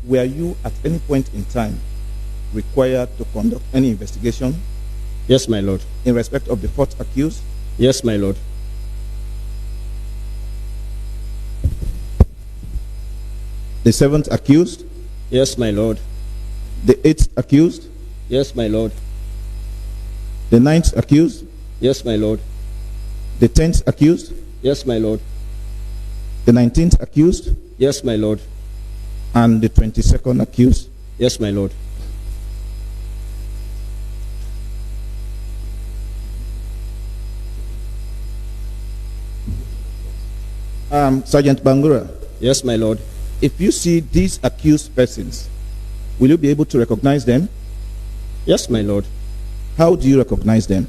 Were you at any point in time required to conduct any investigation? Yes, my lord. In respect of the fourth accused? Yes, my lord. The seventh accused? Yes, my lord. The eighth accused? Yes, my lord. The ninth accused? Yes, my lord. The 10th accused? Yes, my lord. The 19th accused? Yes, my lord. And the 22nd accused? Yes, my lord. Sergeant Bangura. Yes, my lord. If you see these accused persons, will you be able to recognize them? Yes, my lord. How do you recognize them?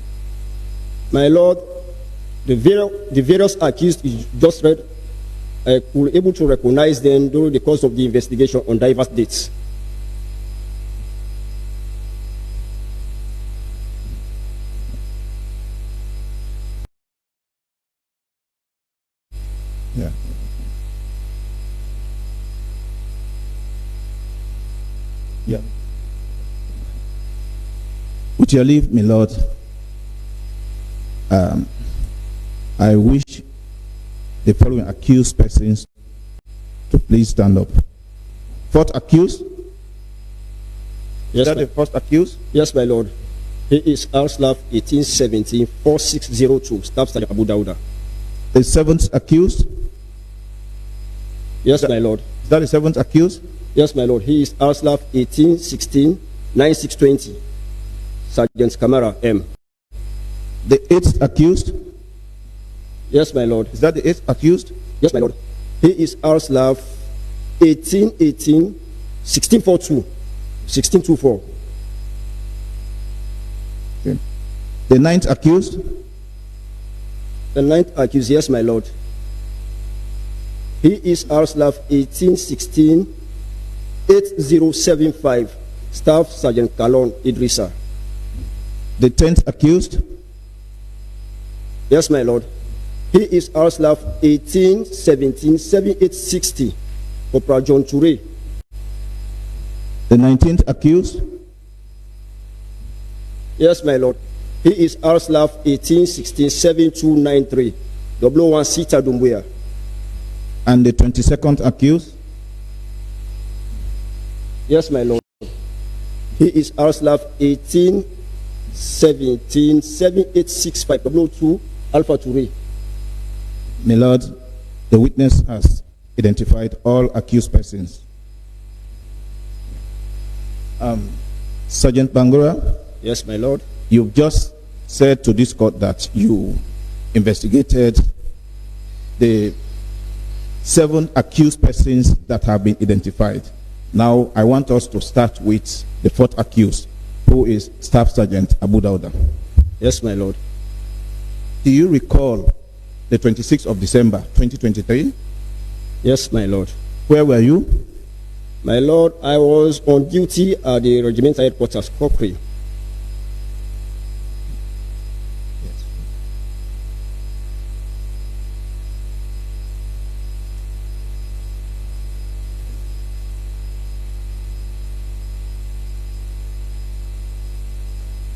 My lord, the various accused you just read, I could able to recognize them during the course of the investigation on diverse dates. Yeah. Yeah. With your leave, my lord, I wish the following accused persons to please stand up. Fourth accused? Yes, is that the first accused? Yes, my lord. He is Arslav 1817-4602, Staff Sergeant Abu Dauda. The seventh accused? Yes, my lord. Is that the seventh accused? Yes, my lord. He is Arslav 1816-9620, Sergeant Kamara M. The eighth accused? Yes, my lord. Is that the eighth accused? Yes, my lord. He is Arslav 1818-1642, 1624. Okay. The ninth accused? The ninth accused, yes, my lord. He is Arslav 1816-8075, Staff Sergeant Kalon Idrissa. The 10th accused? Yes, my lord. He is Arslav 1817-7860, Corporal John Toure. The 19th accused? Yes, my lord. He is Arslav 1816-7293, 001 Sita Dumbuya. And the 22nd accused? Yes, my lord. He is Arslav 1817-7865, 002 Alpha Toure. My lord, the witness has identified all accused persons. Sergeant Bangura? Yes, my lord. You've just said to this court that you investigated the 7 accused persons that have been identified. Now, I want us to start with the 4th accused, who is Staff Sergeant Abu Dauda. Yes, my lord. Do you recall the 26th of December, 2023? Yes, my lord. Where were you? My lord, I was on duty at the regimental headquarters, Cochrane. Yes.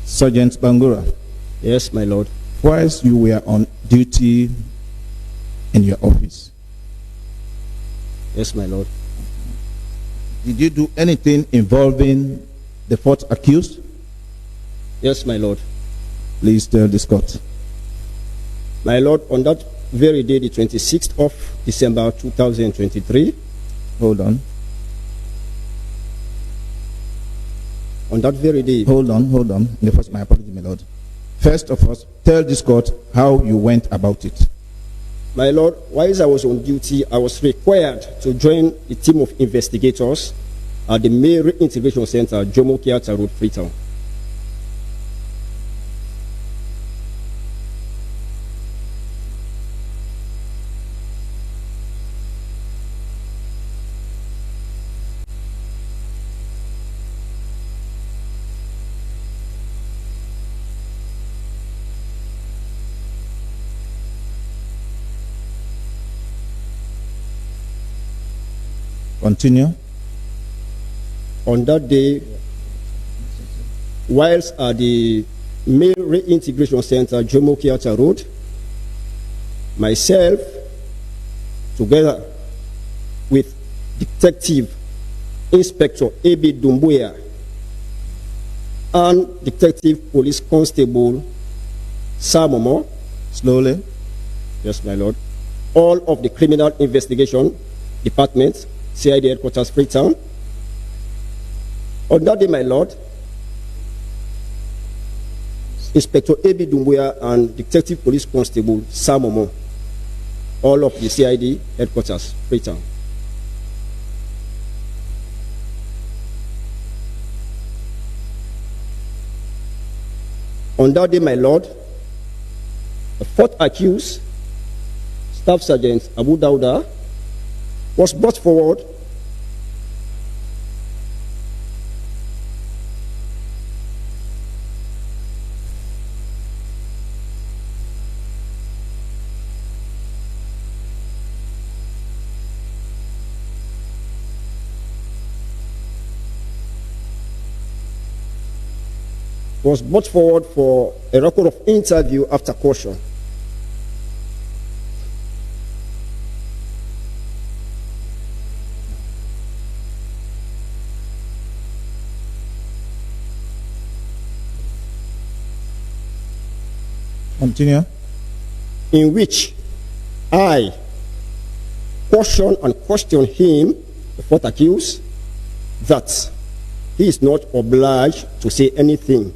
Sergeant Bangura. Yes, my lord. Whilst you were on duty in your office, yes, my lord. Did you do anything involving the 4th accused? Yes, my lord. Please tell this court. My lord, on that very day, the 26th of December 2023. Hold on. On that very day. Hold on. My apology, my lord. First of all, tell this court how you went about it. My lord, whilst I was on duty, I was required to join a team of investigators at the Main Reintegration Center, Jomo Kenyatta Road, Freetown. Continue. On that day, whilst at the Male Reintegration Center, Jomo Kenyatta Road, myself, together with Detective Inspector A.B. Dumbuya and Detective Police Constable Samomo. Slowly. Yes, my lord. All of the Criminal Investigation Department, CID Headquarters, Freetown. On that day, my lord, Inspector A.B. Dumbuya and Detective Police Constable Samomo, all of the CID Headquarters, Freetown. On that day, my lord, the fourth accused, Staff Sergeant Abu Dauda, was brought forward for a record of interview after caution. Continue. In which I caution and question him, the fourth accused, that he is not obliged to say anything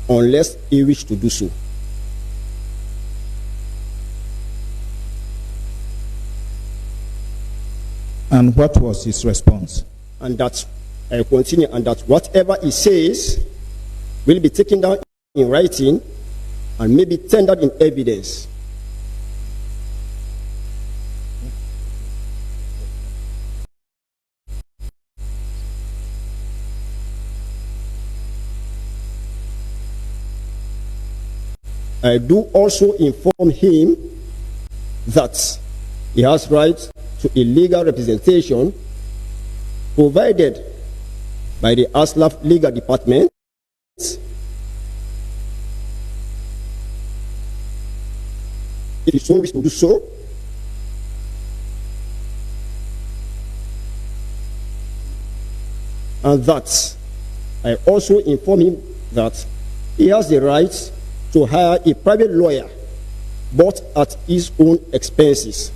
unless he wishes to do so. And what was his response? And that, I continue, and that whatever he says will be taken down in writing and may be tendered in evidence. I do also inform him that he has right to a legal representation provided by the ASLAF Legal Department if he so wishes to do so, and that I also inform him that he has the right to hire a private lawyer, but at his own expenses.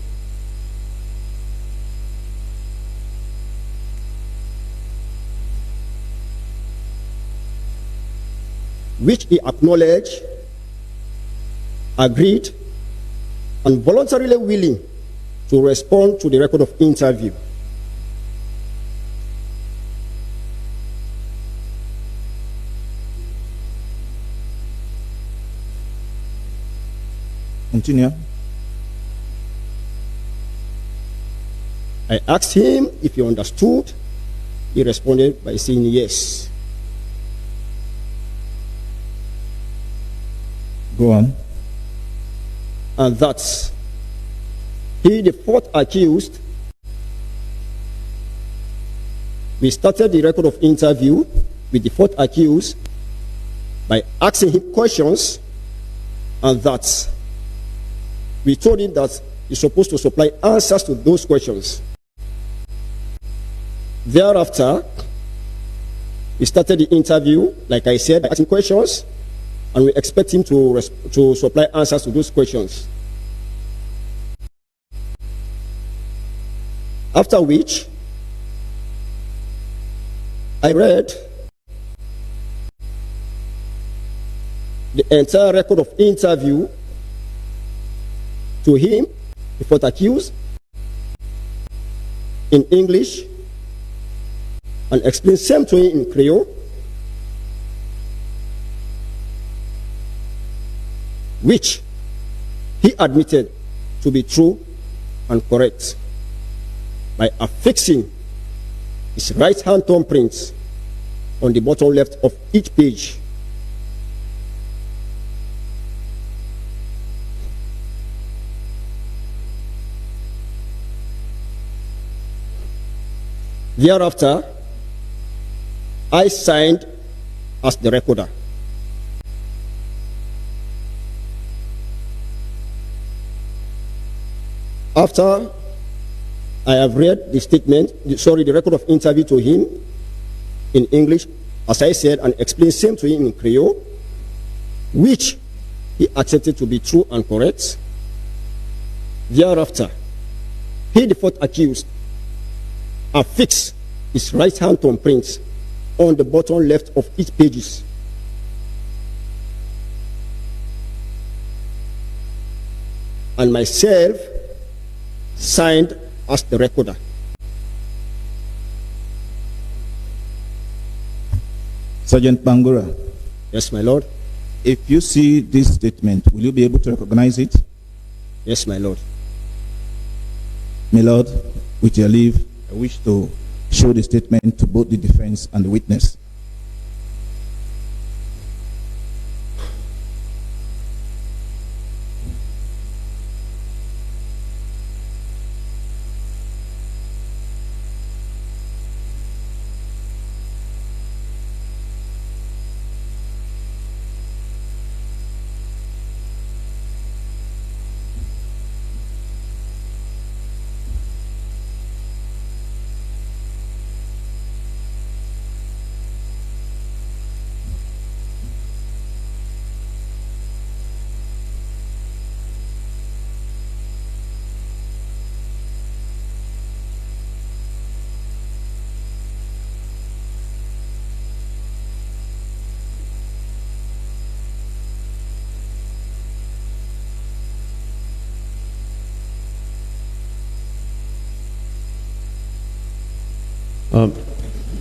Which he acknowledged, agreed, and voluntarily willing to respond to the record of interview. Continue. I asked him if he understood. He responded by saying yes. Go on. And that he, the fourth accused, we started the record of interview with the fourth accused by asking him questions, and that we told him that he's supposed to supply answers to those questions. Thereafter, we started the interview, like I said, by asking questions, and we expect him to supply answers to those questions. After which, I read the entire record of interview to him, the fourth accused, in English, and explained same to him in Creole, which he admitted to be true and correct by affixing his right hand thumbprints on the bottom left of each page. Thereafter, I signed as the recorder. After I have read the statement, the record of interview to him in English, as I said, and explained same to him in Creole, which he accepted to be true and correct. Thereafter, he, the fourth accused, affixed his right hand thumbprint on the bottom left of each pages. And myself signed as the recorder. Sergeant Bangura. Yes, my lord. If you see this statement, will you be able to recognize it? Yes, my lord. My lord, with your leave, I wish to show the statement to both the defense and the witness.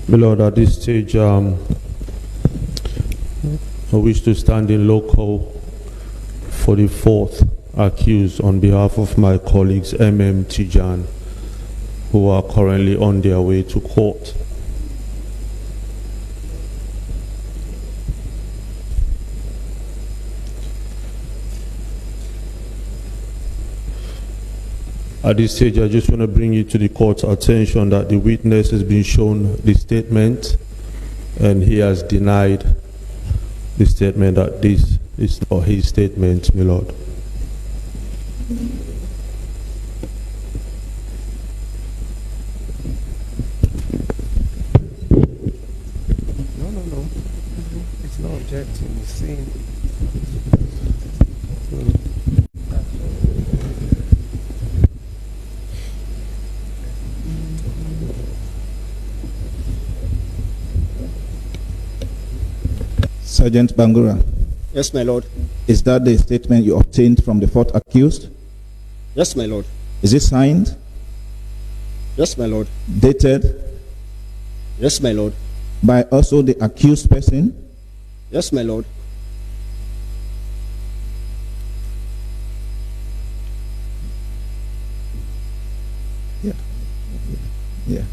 My lord, at this stage, I wish to stand in local for the fourth accused on behalf of my colleagues MM Tijan, who are currently on their way to court. At this stage, I just want to bring you to the court's attention that the witness has been shown the statement, and he has denied the statement that this is not his statement, my lord. No. It's not objecting. It's saying. Sergeant Bangura. Yes, my lord. Is that the statement you obtained from the fourth accused? Yes, my lord. Is it signed? Yes, my lord. Dated? Yes, my lord. By also the accused person? Yes, my lord. Yeah.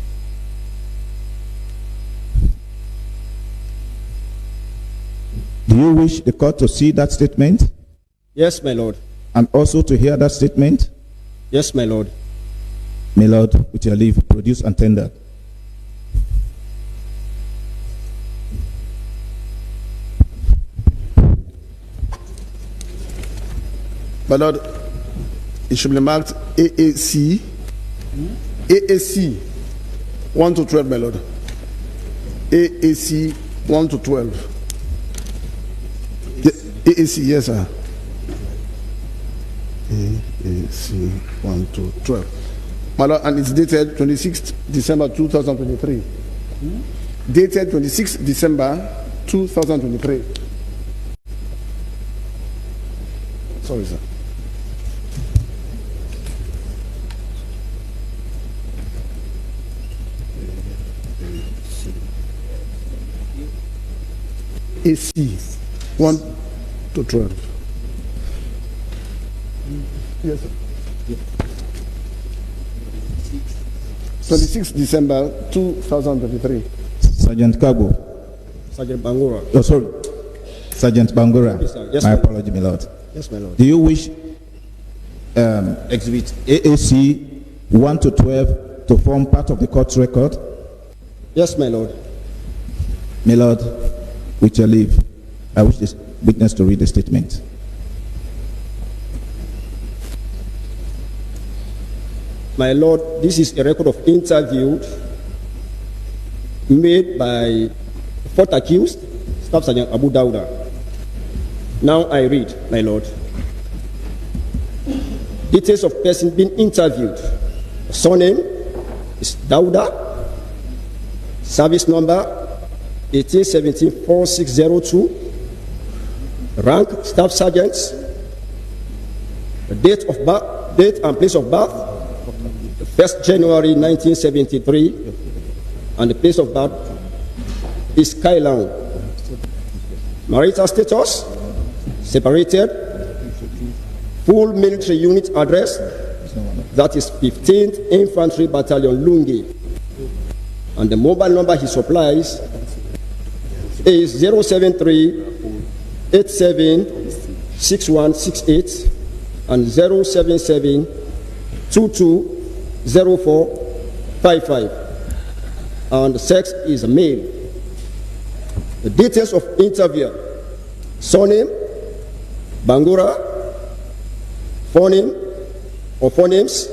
Do you wish the court to see that statement? Yes, my lord. And also to hear that statement? Yes, my lord. My lord, with your leave, produce and tender. My lord, it should be marked AAC. AAC 1 to 12, my lord. AAC 1 to 12. AAC, yes, sir. AAC 1 to 12. My lord, and it's dated 26th December 2023. Dated 26th December 2023. Sorry, sir. AC 1 to 12. Yes, sir. 26 December 2023. Sergeant Kago. Sergeant Bangura. Oh, sorry. Sergeant Bangura. Yes, sir. Yes, my sir. apology, my lord. Yes, my lord. Do you wish exhibit AAC 1 to 12 to form part of the court's record? Yes, my lord. My Lord, with your leave, I wish this witness to read the statement. My lord, this is a record of interview made by fourth accused, Staff Sergeant Abu Dauda. Now I read, my lord. Details of person being interviewed. Surname is Dauda. Service number 1817-4602. Rank Staff Sergeant. The date of birth, date and place of birth, 1st January 1973, and the place of birth is Kailang. Marital status, separated. Full military unit address, that is 15th Infantry Battalion Lungi. And the mobile number he supplies is 073-87-6168 and 077-220455. And the sex is male. The details of interviewer: surname, Bangura, phoneme or phonemes,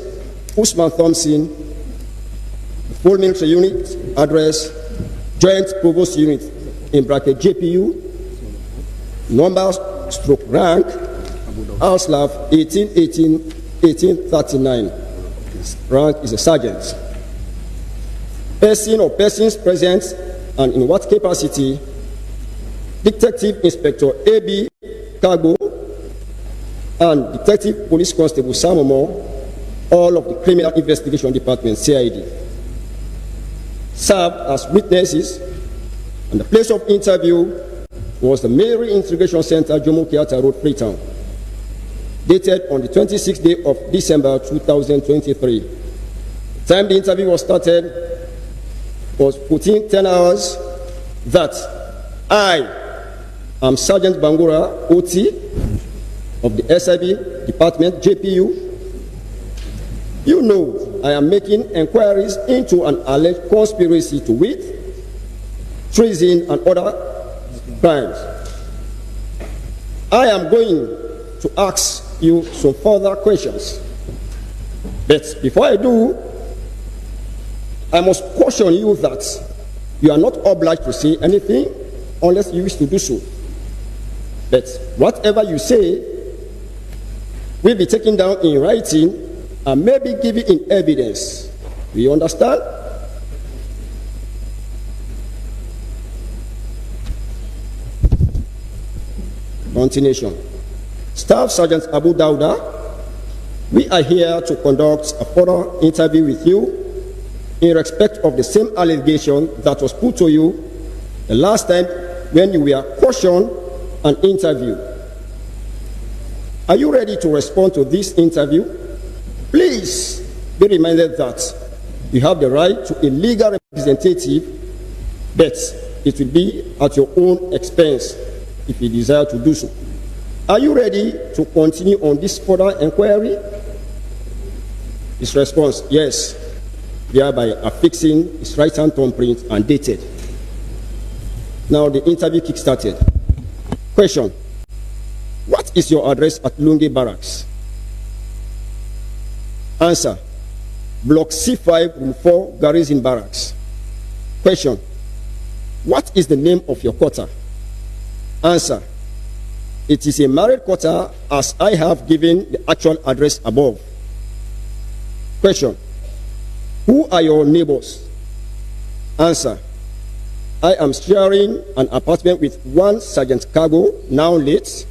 Usman Thompson, full military unit address, Joint Provost Unit, in bracket JPU, number stroke rank, Auslav 1818-1839. Rank is a sergeant. Person or persons present and in what capacity? Detective Inspector A.B. Kago and Detective Police Constable Samomo, all of the Criminal Investigation Department, CID, served as witnesses, and the place of interview was the Mary Integration Center, Jomo Kenyatta Road, Freetown, dated on the 26th day of December 2023. The time the interview was started was 14:10 hours. That I am Sergeant Bangura, OT, of the SIB Department, JPU. You know I am making inquiries into an alleged conspiracy to wit, treason, and other crimes. I am going to ask you some further questions. But before I do, I must caution you that you are not obliged to say anything unless you wish to do so. But whatever you say will be taken down in writing and may be given in evidence. Do you understand? Continuation. Staff Sergeant Abu Dauda, we are here to conduct a further interview with you in respect of the same allegation that was put to you the last time when you were cautioned and interviewed. Are you ready to respond to this interview? Please be reminded that you have the right to a legal representative, but it will be at your own expense if you desire to do so. Are you ready to continue on this further inquiry? His response, yes, thereby affixing his right hand thumbprint and dated. Now the interview kick-started. Question: what is your address at Lungi Barracks? Answer: Block C5, Room 4, Garrison Barracks. Question: what is the name of your quarter? Answer: it is a married quarter as I have given the actual address above. Question: who are your neighbors? Answer: I am sharing an apartment with one Sergeant Cargo, now late.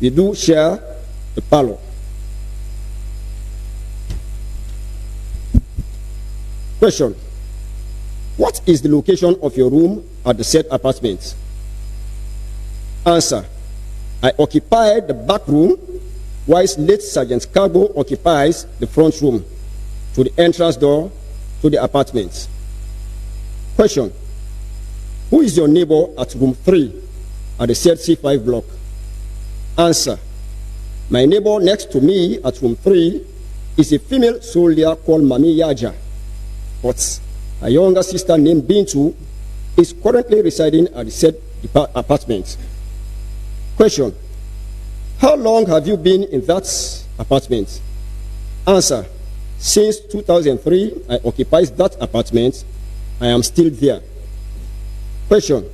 We do share the parlor. Question: what is the location of your room at the said apartment? Answer: I occupy the back room, whilst late Sergeant Cargo occupies the front room to the entrance door to the apartment. Question: who is your neighbor at room 3 at the said C5 block? Answer: my neighbor next to me at room 3 is a female soldier called Mami Yaja, but A younger sister named Bintu is currently residing at the said apartment. Question: how long have you been in that apartment? Answer: since 2003, I occupy that apartment. I am still there. Question: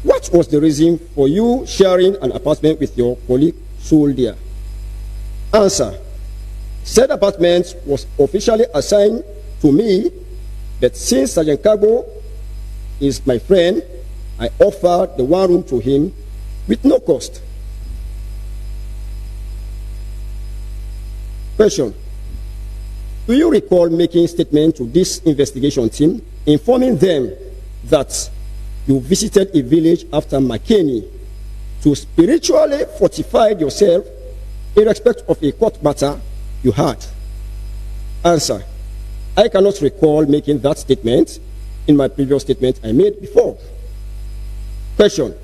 what was the reason for you sharing an apartment with your colleague soldier? Answer: said apartment was officially assigned to me, but since Sergeant Kago is my friend, I offered the one room to him with no cost. Question: do you recall making statement to this investigation team, informing them that you visited a village after McKinney to spiritually fortify yourself in respect of a court matter you had? Answer: I cannot recall making that statement in my previous statement I made before. Question: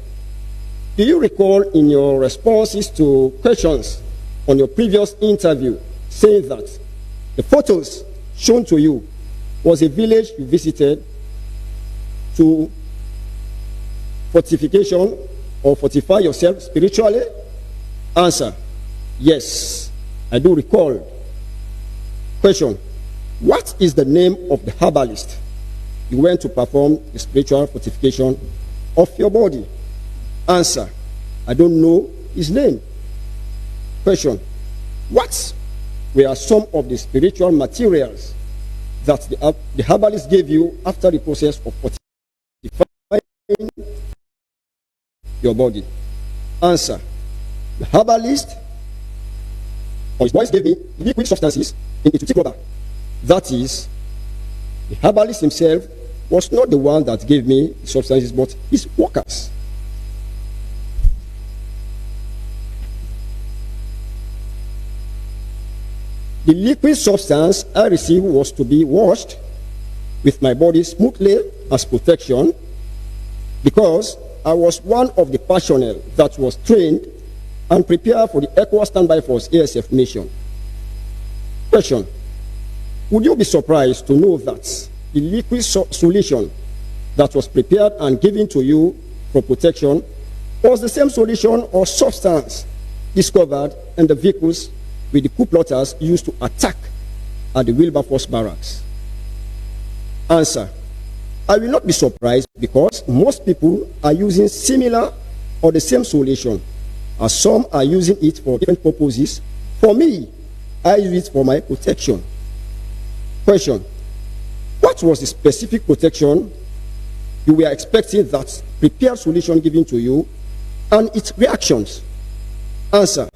do you recall in your responses to questions on your previous interview saying that the photos shown to you was a village you visited to fortification or fortify yourself spiritually? Answer: yes, I do recall. Question: what is the name of the herbalist you went to perform the spiritual fortification of your body? Answer: I don't know his name. Question: what were some of the spiritual materials that the herbalist gave you after the process of fortifying your body? Answer: the herbalist or his boys gave me liquid substances in a tutti rubber. That is, the herbalist himself was not the one that gave me the substances, but his workers. The liquid substance I received was to be washed with my body smoothly as protection, because I was one of the personnel that was trained and prepared for the ECOWAS Standby Force ASF mission. Question: would you be surprised to know that the liquid solution that was prepared and given to you for protection was the same solution or substance discovered in the vehicles with the coup plotters used to attack at the Wilberforce barracks? Answer: I will not be surprised, because most people are using similar or the same solution, as some are using it for different purposes. For me, I use it for my protection. Question: what was the specific protection you were expecting that prepared solution given to you and its reactions? Answer: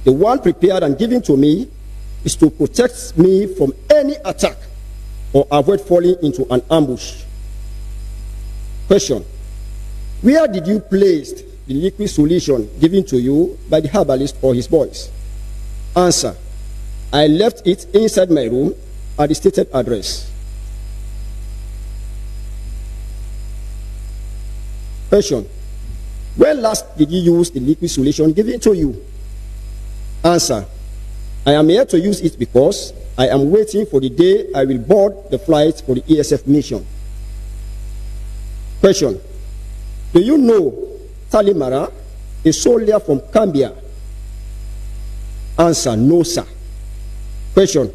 the one prepared and given to me is to protect me from any attack or avoid falling into an ambush. Question: where did you place the liquid solution given to you by the herbalist or his boys? Answer: I left it inside my room at the stated address. Question: when last did you use the liquid solution given to you? Answer: I am here to use it because I am waiting for the day I will board the flight for the ESF mission. Question: do you know Talimara, a soldier from Cambia? Answer: no, sir. Question: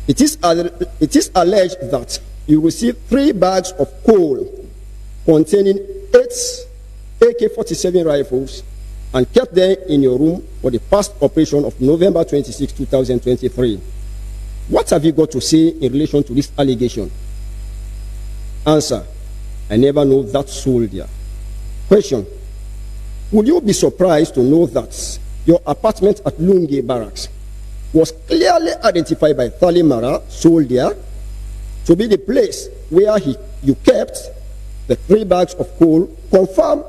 it is alleged that you received 3 bags of coal containing 8 AK-47 rifles and kept them in your room for the past operation of November 26, 2023. What have you got to say in relation to this allegation? Answer: I never know that soldier. Question: would you be surprised to know that your apartment at Lunge Barracks was clearly identified by Talimara soldier to be the place where you kept the 3 bags of coal contain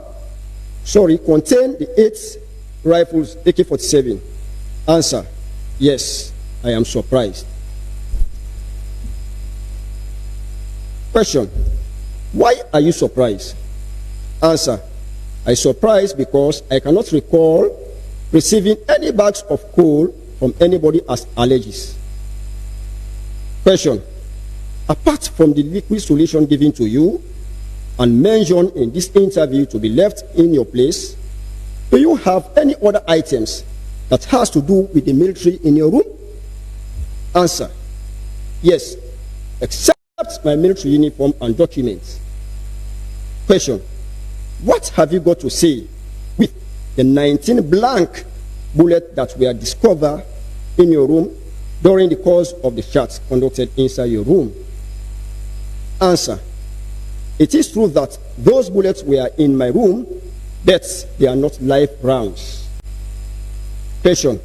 the 8 rifles AK-47? Answer: yes, I am surprised. Question: why are you surprised? Answer: I surprised because I cannot recall receiving any bags of coal from anybody as alleges. Question: apart from the liquid solution given to you and mentioned in this interview to be left in your place, do you have any other items that has to do with the military in your room? Answer: yes, except my military uniform and documents. Question: what have you got to say with the 19 blank bullets that were discovered in your room during the course of the shots conducted inside your room? Answer: it is true that those bullets were in my room, but they are not live rounds. Question: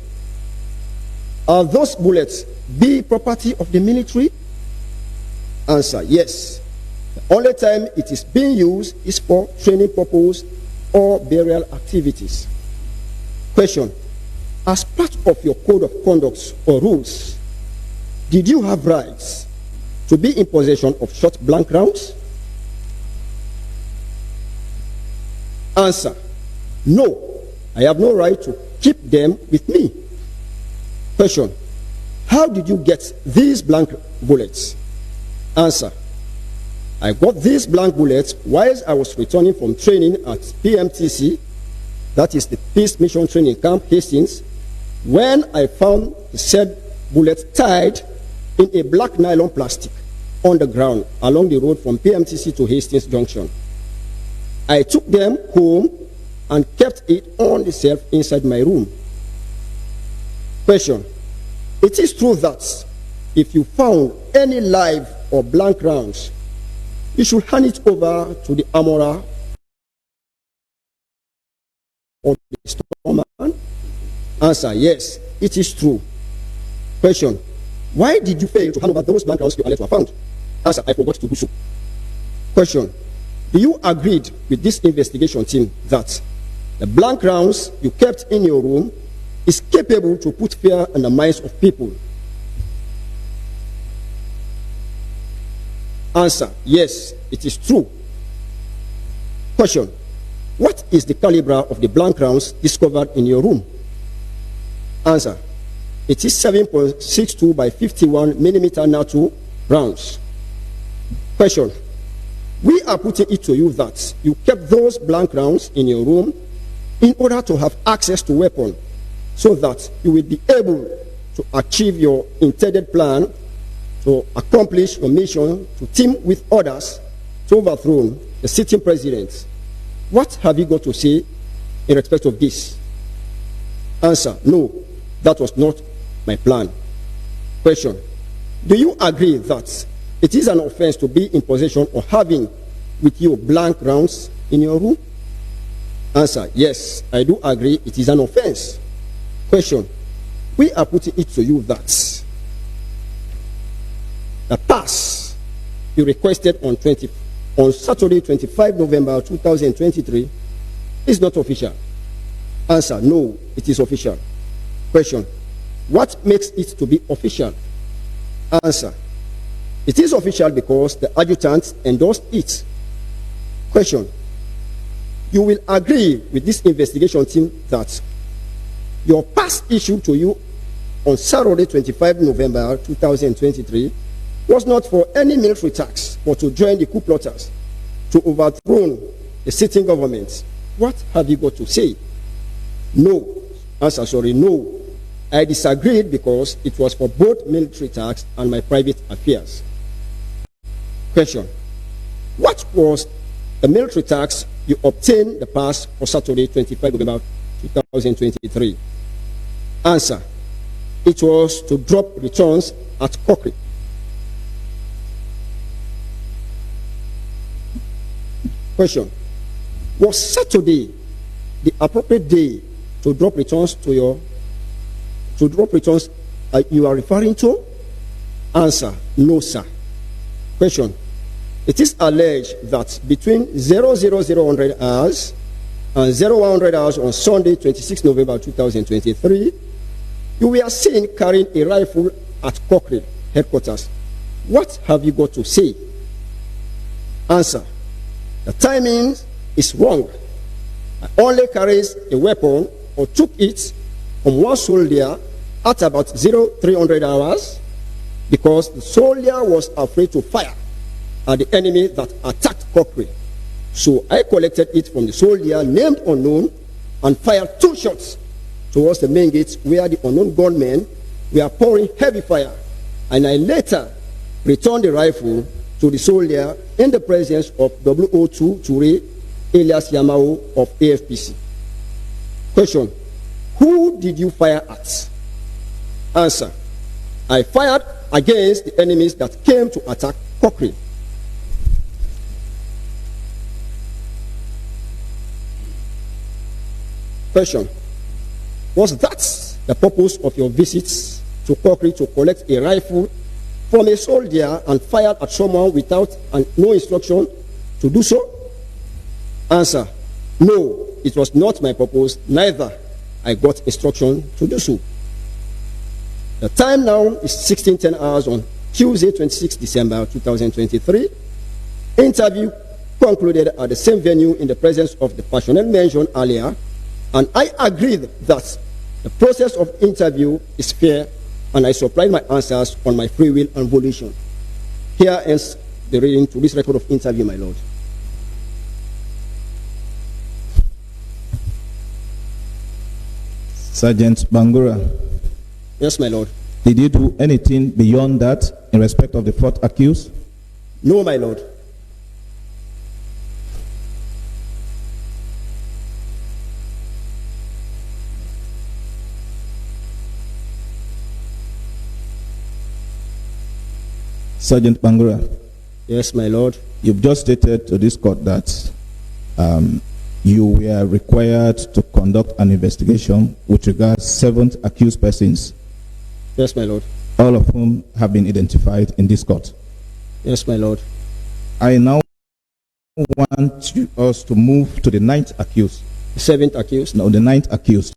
are those bullets the property of the military? Answer: yes. The only time it is being used is for training purpose or burial activities. Question: as part of your code of conduct or rules, did you have rights to be in possession of short blank rounds? Answer: no, I have no right to keep them with me. Question: how did you get these blank bullets? Answer: I got these blank bullets whilst I was returning from training at PMTC, that is the Peace Mission Training Camp, Hastings, when I found the said bullet tied in a black nylon plastic on the ground along the road from PMTC to Hastings Junction. I took them home and kept it on the shelf inside my room. Question: it is true that if you found any live or blank rounds, you should hand it over to the armorer or the storeman? Answer: yes, it is true. Question: why did you fail to hand over those blank rounds you alleged were found? Answer: I forgot to do so. Question: do you agree with this investigation team that the blank rounds you kept in your room is capable to put fear in the minds of people? Answer: yes, it is true. Question: what is the caliber of the blank rounds discovered in your room? Answer: it is 7.62 by 51 millimeter NATO rounds. Question: we are putting it to you that you kept those blank rounds in your room in order to have access to weapons so that you will be able to achieve your intended plan to accomplish your mission to team with others to overthrow the sitting president. What have you got to say in respect of this? Answer: no, that was not my plan. Question: do you agree that it is an offense to be in possession or having with you blank rounds in your room? Answer: yes, I do agree it is an offense. Question: we are putting it to you that the pass you requested on Saturday, 25 November 2023 is not official. Answer: no, it is official. Question: what makes it to be official? Answer: it is official because the adjutant endorsed it. Question: you will agree with this investigation team that your pass issued to you on Saturday, 25 November 2023 was not for any military tax, but to join the coup plotters to overthrow the sitting government. What have you got to say? No. Answer: sorry, no. I disagreed because it was for both military tax and my private affairs. Question: what was the military tax you obtained the pass for Saturday, 25 November 2023? Answer: it was to drop returns at Cochrane. Question: was Saturday the appropriate day to drop returns you are referring to? Answer: no, sir. Question: it is alleged that between 0000 hours and 0100 hours on Sunday, 26 November 2023, you were seen carrying a rifle at Cochrane headquarters. What have you got to say? Answer: the timing is wrong. I only carried a weapon or took it from one soldier at about 0300 hours because the soldier was afraid to fire at the enemy that attacked Cochrane. So I collected it from the soldier named unknown and fired 2 shots towards the main gate where the unknown gunmen were pouring heavy fire. And I later returned the rifle to the soldier in the presence of WO2 Ture alias Yamao of AFPC. Question: who did you fire at? Answer: I fired against the enemies that came to attack Cochrane. Question: was that the purpose of your visits to Cochrane, to collect a rifle from a soldier and fire at someone without no instruction to do so? Answer: no, it was not my purpose, neither I got instruction to do so. The time now is 16:10 hours on Tuesday, 26 December 2023. Interview concluded at the same venue in the presence of the personnel mentioned earlier, and I agreed that the process of interview is fair, and I supplied my answers on my free will and volition. Here ends the reading to this record of interview, my Lord. Sergeant Bangura. Yes, my Lord. Did you do anything beyond that in respect of the 4th accused? No, my Lord. Sergeant Bangura. Yes, my Lord. You've just stated to this court that you were required to conduct an investigation with regards 7 accused persons. Yes, my Lord. All of whom have been identified in this court. Yes, my Lord. I now want us to move to the 9th accused. The 7th accused? No, the 9th accused.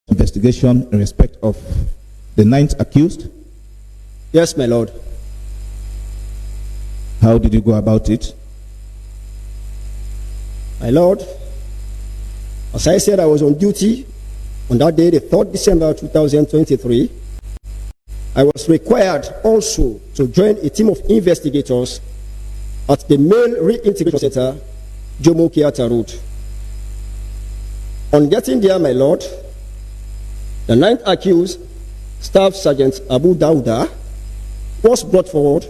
Investigation in respect of the 9th accused? Yes, my Lord. How did you go about it? My Lord, as I said, I was on duty on that day, the 3rd December 2023. I was required also to join a team of investigators at the Male Reintegration Center, Jomo Kenyatta Road. On getting there, my Lord, the 9th accused, Staff Sergeant Abu Dauda, was brought forward.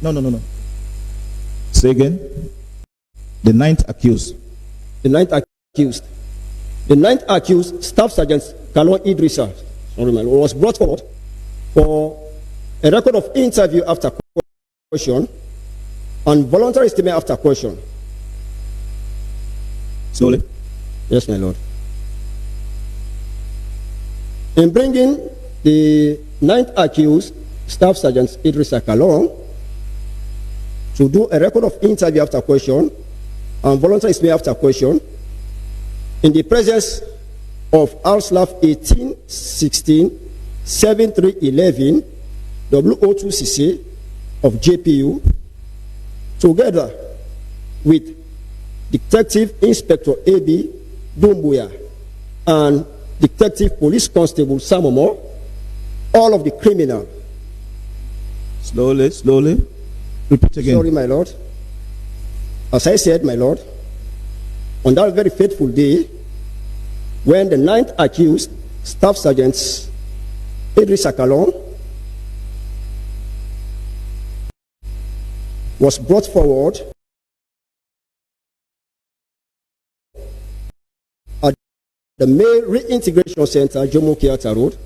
No. Say again. The 9th accused. The 9th accused. The 9th accused, Staff Sergeant Kalon Idrissa, was brought forward for a record of interview after question and voluntary statement after question. Slowly. Yes, my Lord. In bringing the 9th accused, Staff Sergeant Idrissa Kalon, to do a record of interview after question and voluntary statement after question in the presence of RSLAF 1816 7311 WO2CC of JPU, together with Detective Inspector A.B. Dumbuya and Detective Police Constable Samomo, all of the criminal. Slowly. Repeat again. Sorry, my Lord. As I said, my Lord, on that very fateful day, when the 9th accused, Staff Sergeant Idrissa Kalon, was brought forward at the Male Reintegration Center, Jomo Kenyatta Road,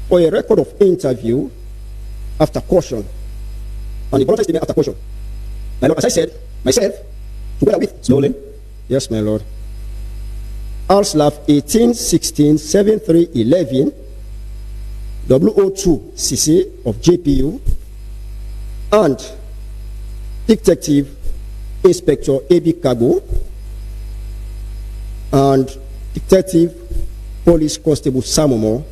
for a record of interview after caution and the voluntary statement after caution. My Lord, as I said, myself, together with... Slowly. Yes, my Lord. R/18167311 W02 CC of JPU and Detective Inspector AB Cargo and Detective Police Constable Samomo,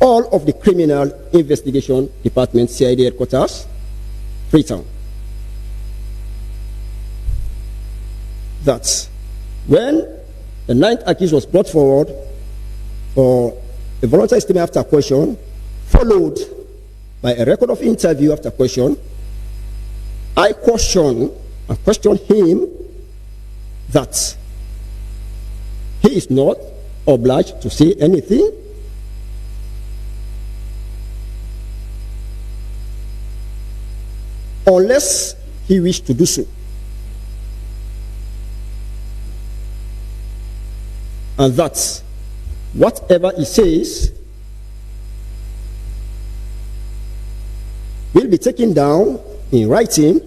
all of the Criminal Investigation Department, CID headquarters, Freetown. That when the 9th accused was brought forward for a voluntary statement after question, followed by a record of interview after question, I questioned him that he is not obliged to say anything. Unless he wished to do so. And that whatever he says will be taken down in writing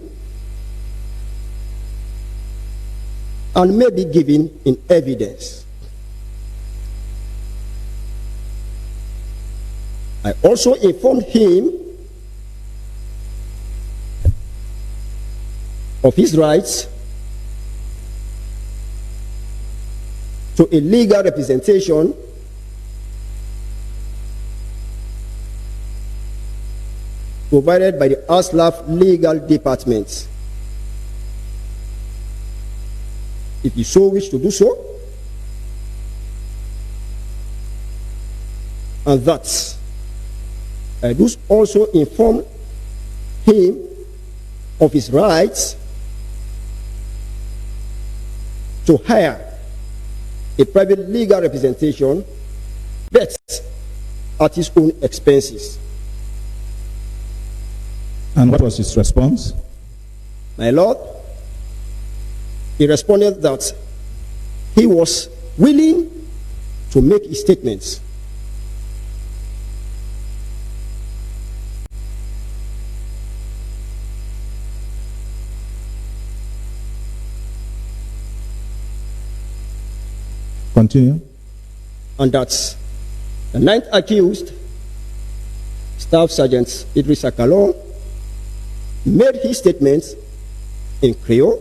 and may be given in evidence. I also informed him of his rights to a legal representation provided by the ASLAF Legal Department. If you so wish to do so, and that I do also inform him of his rights to hire a private legal representation, but at his own expenses. And what was his response? My Lord, he responded that he was willing to make his statements. Continue. And that the 9th accused, Staff Sergeant Idris Akalon, made his statements in Creole,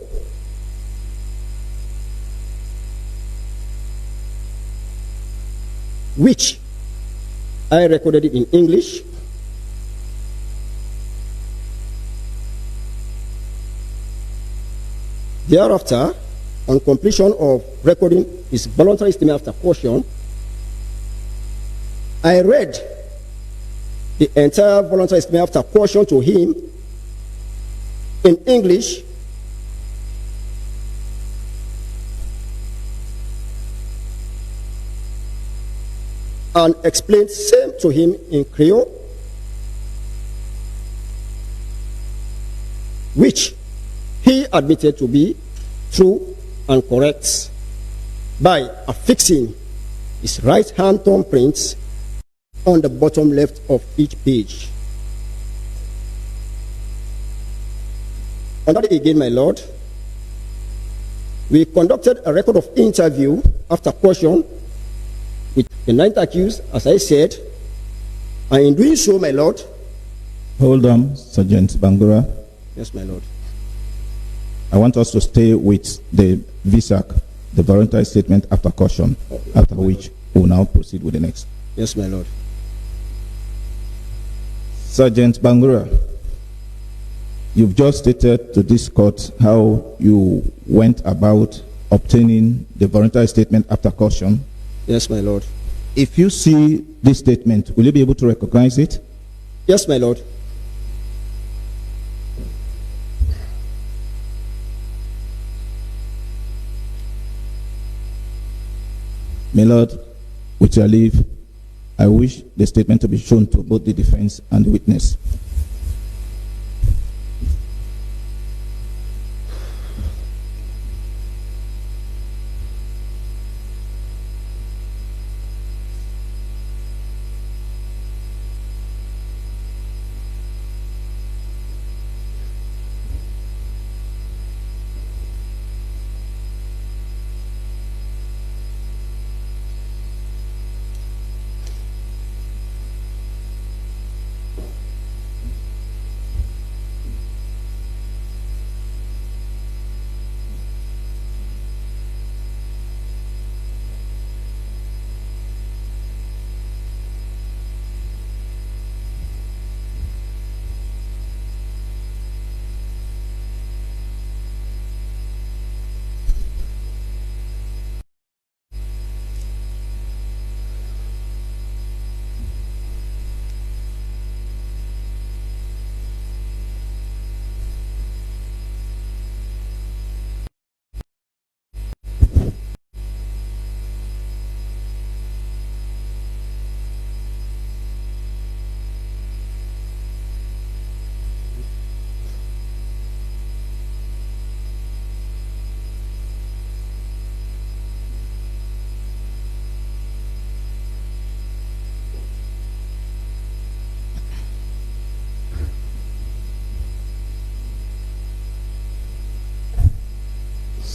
which I recorded it in English, thereafter, on completion of recording his voluntary statement after caution, I read the entire voluntary statement after caution to him in English and explained same to him in Creole, which he admitted to be true and correct by affixing his right hand thumbprints on the bottom left of each page. On that day again, my Lord, we conducted a record of interview after caution with the 9th accused, as I said, and in doing so, my Lord. Hold on, Sergeant Bangura. Yes, my Lord. I want us to stay with the VSAC, the voluntary statement after caution, after which we will now proceed with the next. Yes, my Lord. Sergeant Bangura, you've just stated to this court how you went about obtaining the voluntary statement after caution. Yes, my Lord. If you see this statement, will you be able to recognize it? Yes, my Lord. My Lord, with your leave, I wish the statement to be shown to both the defense and the witness.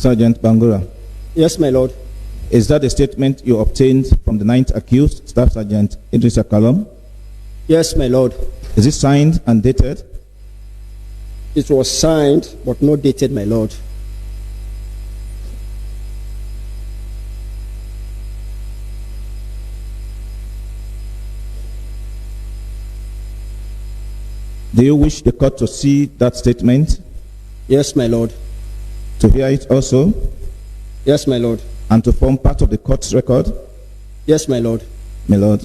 Sergeant Bangura, Yes, my lord. is that the statement you obtained from the 9th accused, Staff Sergeant Idris Akalom? Yes, my lord. Is it signed and dated? It was signed but not dated, my lord. Do you wish the court to see that statement? Yes, my lord. To hear it also? Yes, my lord. And to form part of the court's record? Yes, my lord. My lord,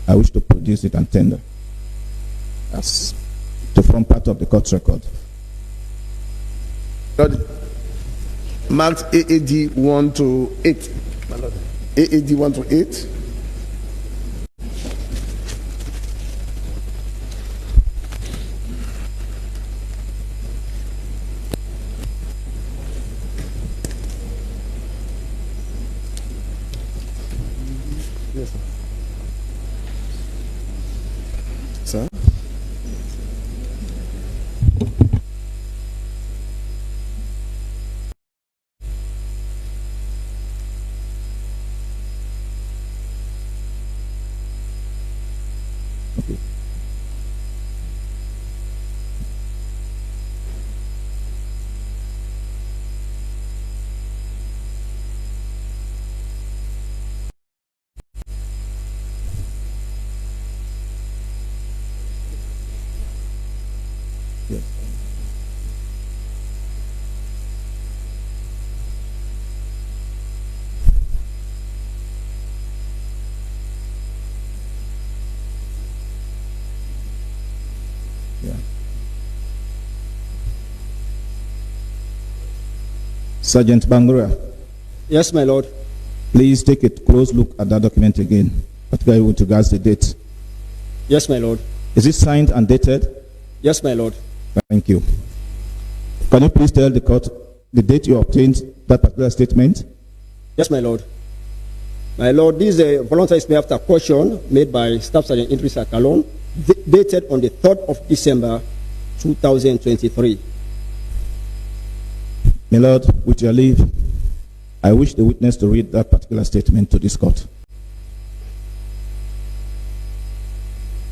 I wish to produce it and tender. As to form part of the court's record. Lord, marked AAD 1 to 8. My lord. AAD 1 to 8. Yes, sir. Sir? Okay. Yes. Yeah. Sergeant Bangura, Yes, my lord. please take a close look at that document again, particularly with regards to the date. Yes, my lord. Is it signed and dated? Yes, my lord. Thank you. Can you please tell the court the date you obtained that particular statement? Yes, my lord. My lord, this is a voluntary statement after caution made by Staff Sergeant Idris Akalom, dated on the 3rd of December, 2023. My lord, with your leave, I wish the witness to read that particular statement to this court.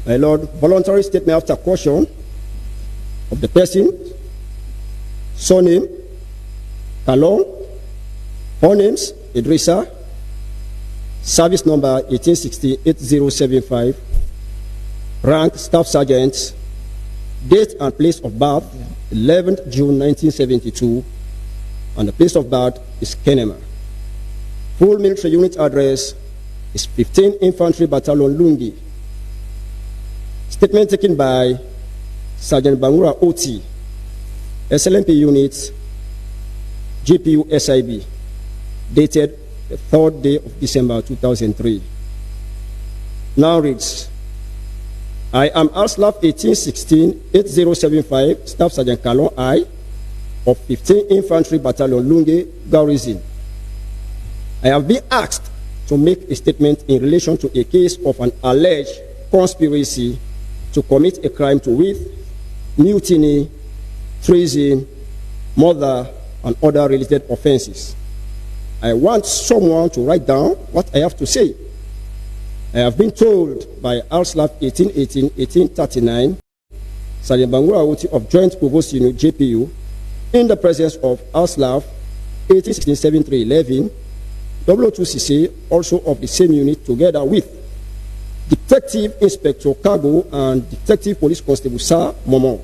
My lord, voluntary statement after caution of the person, surname, Kalong, forenames, Idrissa, service number 1860-8075, rank Staff Sergeant, date and place of birth 11th June 1972, and the place of birth is Kenema. Full military unit address is 15 Infantry Battalion Lungi. Statement taken by Sergeant Bangura OT, SLMP unit, GPU SIB, dated the 3rd day of December 2003. Now reads, I am ASLAF 1816-8075, Staff Sergeant Kalon I, of 15 Infantry Battalion Lunge Garrison. I have been asked to make a statement in relation to a case of an alleged conspiracy to commit a crime to wit, mutiny, treason, murder, and other related offenses. I want someone to write down what I have to say. I have been told by ASLAF 1818-1839, Sergeant Bangura Oti of Joint Provost Unit JPU, in the presence of ASLAF 1816-7311, W2CC, also of the same unit, together with Detective Inspector Cargo and Detective Police Constable Sir Momo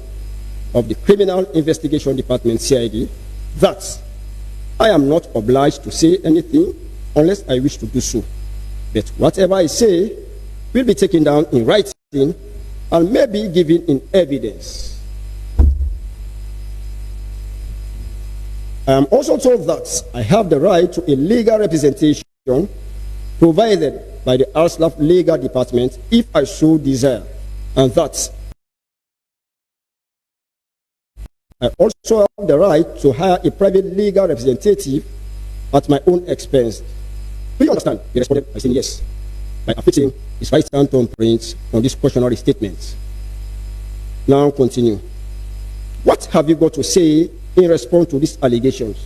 of the Criminal Investigation Department, CID, that I am not obliged to say anything unless I wish to do so. But whatever I say will be taken down in writing and may be given in evidence. I am also told that I have the right to a legal representation provided by the ASLAF Legal Department if I so desire, and that I also have the right to hire a private legal representative at my own expense. Do you understand? He responded by saying yes, by affixing his right hand thumbprint on this cautionary statement. Now continue. What have you got to say in response to these allegations?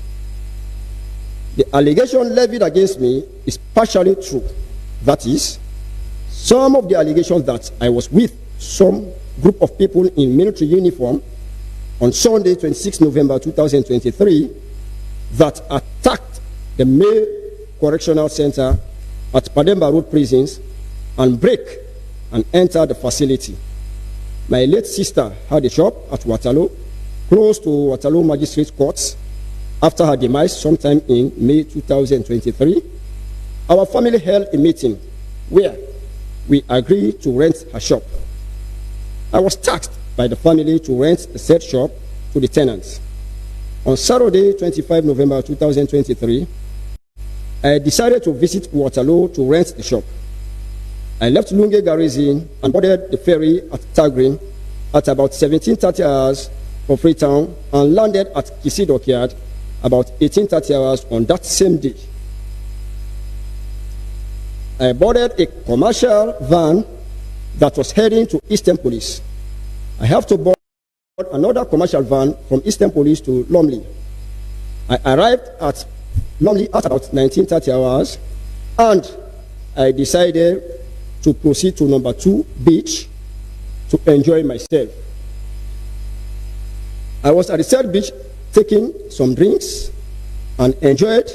The allegation levied against me is partially true. That is, some of the allegations that I was with some group of people in military uniform on Sunday, 26 November 2023, that attacked the male correctional center at Pademba Road prisons and break and enter the facility. My late sister had a shop at Waterloo, close to Waterloo Magistrates Courts. After her demise sometime in May 2023, our family held a meeting where we agreed to rent her shop. I was tasked by the family to rent the said shop to the tenants. On Saturday, 25 November 2023, I decided to visit Waterloo to rent the shop. I left Lunge Garrison and boarded the ferry at Tagrin at about 17:30 hours for Freetown and landed at Kisi Dockyard about 18:30 hours on that same day. I boarded a commercial van that was heading to Eastern Police. I have to board another commercial van from Eastern Police to Lumley. I arrived at Lumley at about 19:30 hours, and I decided to proceed to number 2 beach to enjoy myself. I was at the said beach taking some drinks and enjoyed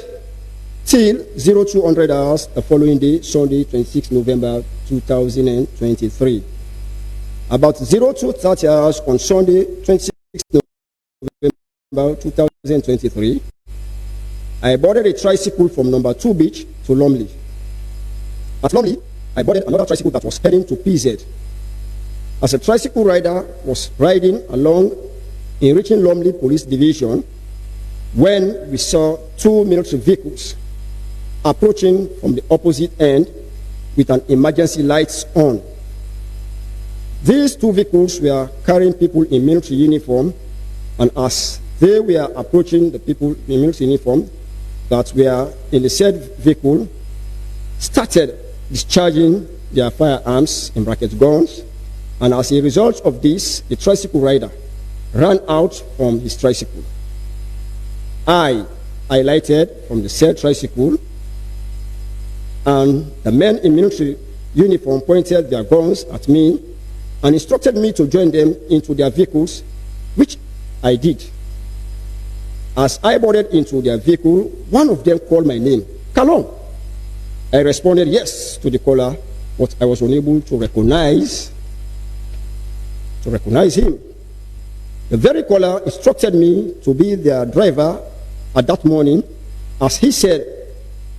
till 0200 hours the following day, Sunday, 26 November 2023. About 02:30 hours on Sunday, 26 November 2023, I boarded a tricycle from number 2 beach to Lumley. At Lumley, I boarded another tricycle that was heading to PZ. As a tricycle rider was riding along in reaching Lumley Police Division, when we saw 2 military vehicles approaching from the opposite end with an emergency lights on. These 2 vehicles were carrying people in military uniform, and as they were approaching the people in military uniform that were in the said vehicle, started discharging their firearms, in brackets guns, and as a result of this, the tricycle rider ran out from his tricycle. I alighted from the said tricycle, and the men in military uniform pointed their guns at me and instructed me to join them into their vehicles, which I did. As I boarded into their vehicle, one of them called my name, Kalon. I responded yes to the caller, but I was unable to recognize him. The very caller instructed me to be their driver at that morning, as he said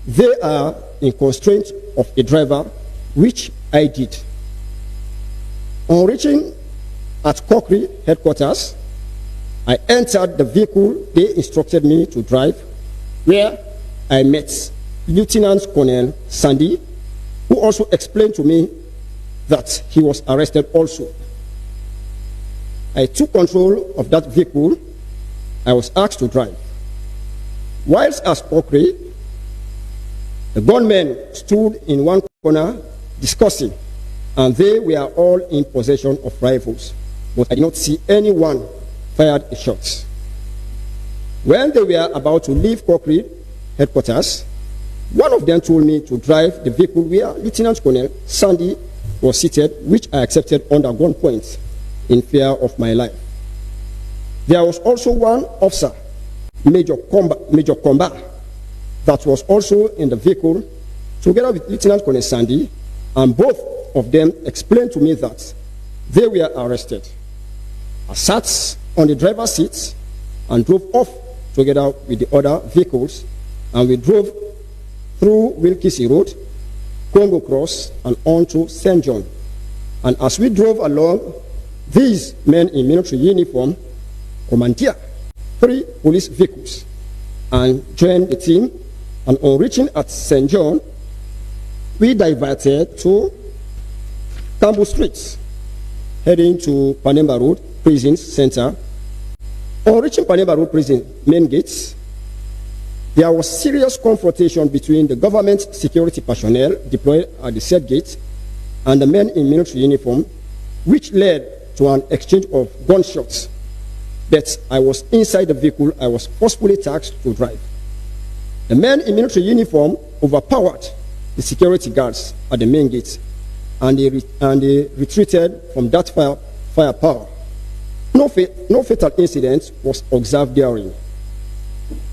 they are in constraint of a driver, which I did. On reaching at Cockery headquarters, I entered the vehicle they instructed me to drive, where I met Lieutenant Colonel Sandy, who also explained to me that he was arrested also. I took control of that vehicle I was asked to drive. Whilst at Cockery, the gunmen stood in one corner discussing, and they were all in possession of rifles, but I did not see anyone fired a shot. When they were about to leave Cockery headquarters, one of them told me to drive the vehicle where Lieutenant Colonel Sandy was seated, which I accepted under gunpoint in fear of my life. There was also one officer, Major Komba, that was also in the vehicle together with Lieutenant Colonel Sandy, and both of them explained to me that they were arrested. I sat on the driver's seat and drove off together with the other vehicles, and we drove through Wilkesy Road, Congo Cross, and on to St. John. And as we drove along, these men in military uniform commandeered 3 police vehicles and joined the team, and on reaching at St. John, we diverted to Campbell Street, heading to Panemba Road Prison Center. On reaching Panemba Road Prison main gates, there was serious confrontation between the government security personnel deployed at the said gate and the men in military uniform, which led to an exchange of gunshots. But I was inside the vehicle I was forcefully tasked to drive. The men in military uniform overpowered the security guards at the main gate, and they retreated from that firepower. No fatal incident was observed therein.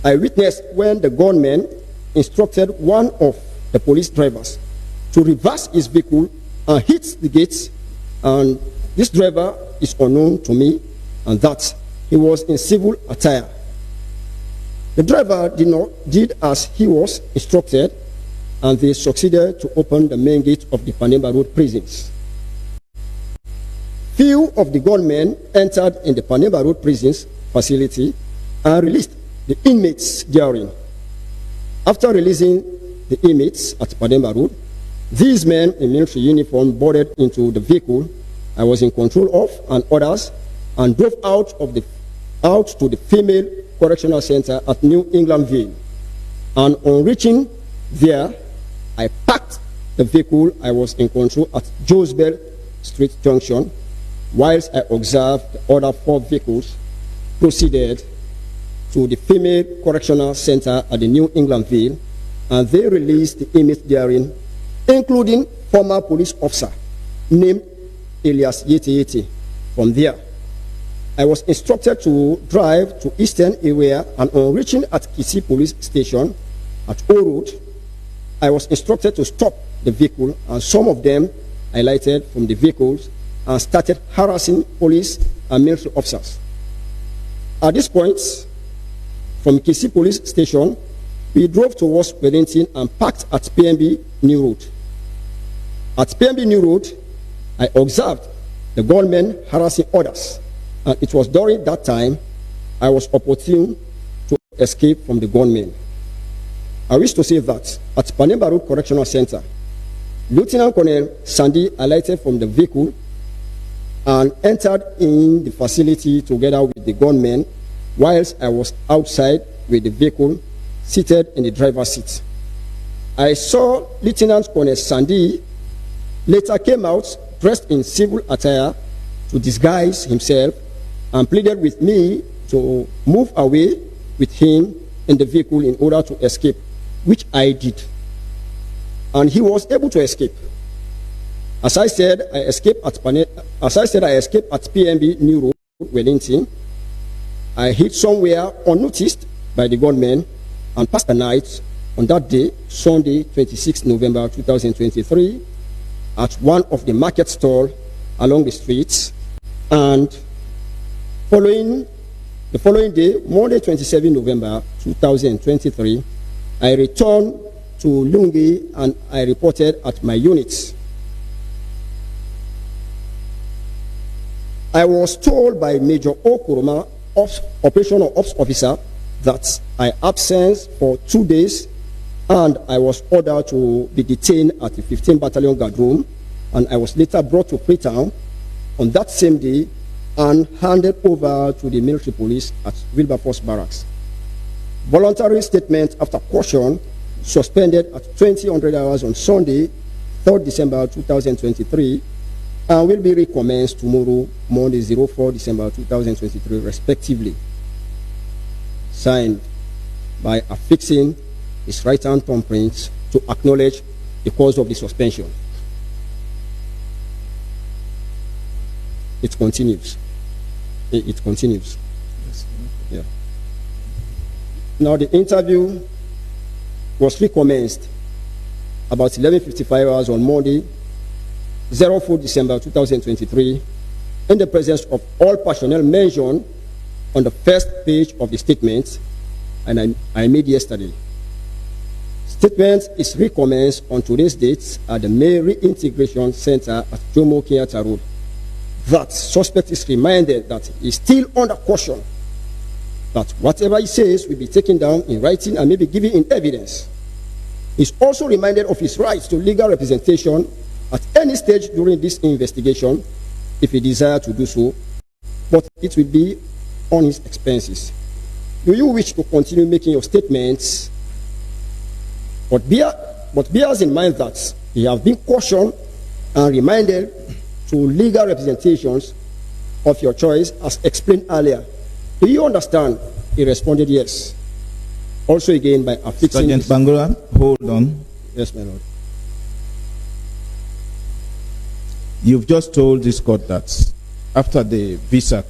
I witnessed when the gunmen instructed one of the police drivers to reverse his vehicle and hit the gates, and this driver is unknown to me, and that he was in civil attire. The driver did as he was instructed, and they succeeded to open the main gate of the Panema Road prisons. Few of the gunmen entered in the Panema Road prisons facility and released the inmates therein. After releasing the inmates at Panema Road, these men in military uniform boarded into the vehicle I was in control of and others, and drove out to the female correctional center at New England Vale. And on reaching there, I parked the vehicle I was in control at Josebel Street Junction, whilst I observed the other 4 vehicles proceeded to the female correctional center at the New England Vale, and they released the inmates therein, including former police officer named Elias Yeti. From there, I was instructed to drive to Eastern area, and on reaching at Kisi Police Station at O Road, I was instructed to stop the vehicle, and some of them alighted from the vehicles and started harassing police and military officers. At this point, from Kisi Police Station, we drove towards Wellington and parked at PNB New Road. At PNB New Road, I observed the gunmen harassing others, and it was during that time I was opportune to escape from the gunmen. I wish to say that at Panema Road Correctional Center, Lieutenant Colonel Sandy alighted from the vehicle and entered in the facility together with the gunmen, whilst I was outside with the vehicle seated in the driver's seat. I saw Lieutenant Colonel Sandy later came out dressed in civil attire to disguise himself and pleaded with me to move away with him in the vehicle in order to escape, which I did. And he was able to escape. As I said, I escaped at PNB New Road, Wellington. I hid somewhere unnoticed by the gunmen and passed the night on that day, Sunday, 26 November 2023, at one of the market stalls along the streets. And the following day, Monday, 27 November 2023, I returned to Lungi and I reported at my units. I was told by Major Okuruma, Operational Ops Officer, that I absent for 2 days, and I was ordered to be detained at the 15th Battalion Guard Room, and I was later brought to Freetown on that same day and handed over to the military police at Wilberforce Barracks. Voluntary statement after caution suspended at 2000 hours on Sunday, 3rd December 2023, and will be recommenced tomorrow, Monday, 04 December 2023, respectively. Signed by affixing his right-hand thumbprint to acknowledge the cause of the suspension. It continues. It continues. Yeah. Now the interview was recommenced about 11:55 hours on Monday, 04 December 2023, in the presence of all personnel mentioned on the first page of the statement, and I made yesterday. Statement is recommenced on today's date at the May Reintegration Center at Jomo Kenyatta Road. That suspect is reminded that he is still under caution, that whatever he says will be taken down in writing and may be given in evidence. He is also reminded of his rights to legal representation at any stage during this investigation if he desires to do so, but it will be on his expenses. Do you wish to continue making your statements? But bears in mind that you have been cautioned and reminded to legal representations of your choice as explained earlier. Do you understand? He responded yes. Also again by affixing... Sergeant Bangura, hold on. Yes, my lord. You've just told this court that after the VSAC,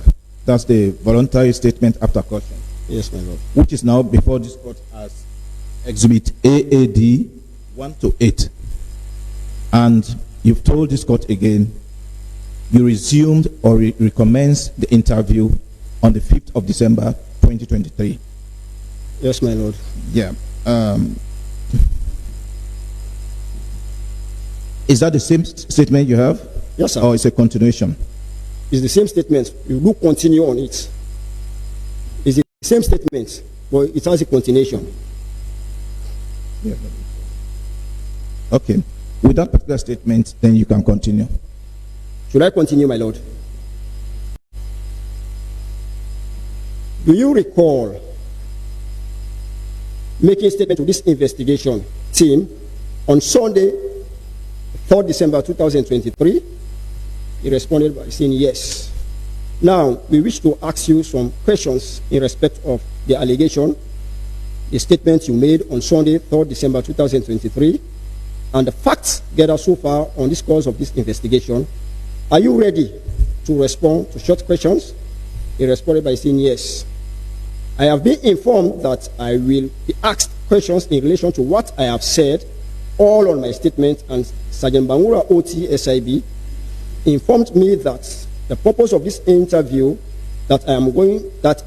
that's the voluntary statement after caution. Yes, my lord. Which is now before this court as Exhibit AAD 1 to 8. And you've told this court again, you resumed or recommenced the interview on the 5th of December 2023. Yes, my lord. Yeah. Is that the same statement you have? Yes, sir. Or it's a continuation? It's the same statement. You do continue on it. It's the same statement, but it has a continuation. Yeah. Okay. With that particular statement, then you can continue. Should I continue, my lord? Do you recall making a statement to this investigation team on Sunday, 3rd December 2023? He responded by saying yes. Now, we wish to ask you some questions in respect of the allegation, the statement you made on Sunday, 3rd December 2023, and the facts gathered so far on this course of this investigation. Are you ready to respond to short questions? He responded by saying yes. I have been informed that I will be asked questions in relation to what I have said, all on my statement, and Sergeant Bangura OT SIB informed me that the purpose of this interview that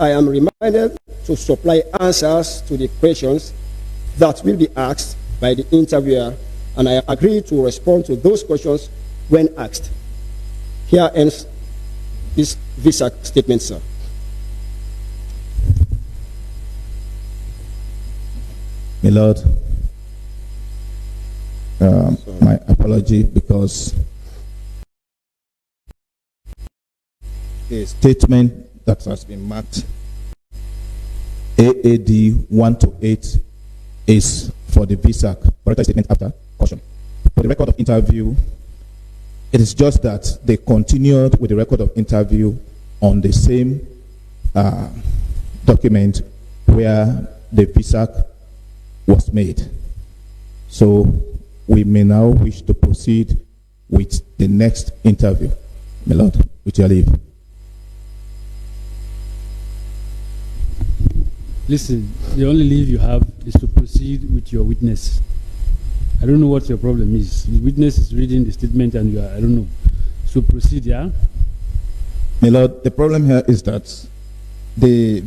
I am reminded to supply answers to the questions that will be asked by the interviewer, and I agree to respond to those questions when asked. Here ends this visa statement, sir. My Lord, my apology, because the statement that has been marked AAD 1 to 8 is for the VSAC, voluntary statement after caution. For the record of interview, it is just that they continued with the record of interview on the same document where the VSAC was made. So we may now wish to proceed with the next interview. My Lord, with your leave. Listen, the only leave you have is to proceed with your witness. I don't know what your problem is. The witness is reading the statement and you are, I don't know. So proceed, yeah? My Lord, the problem here is that the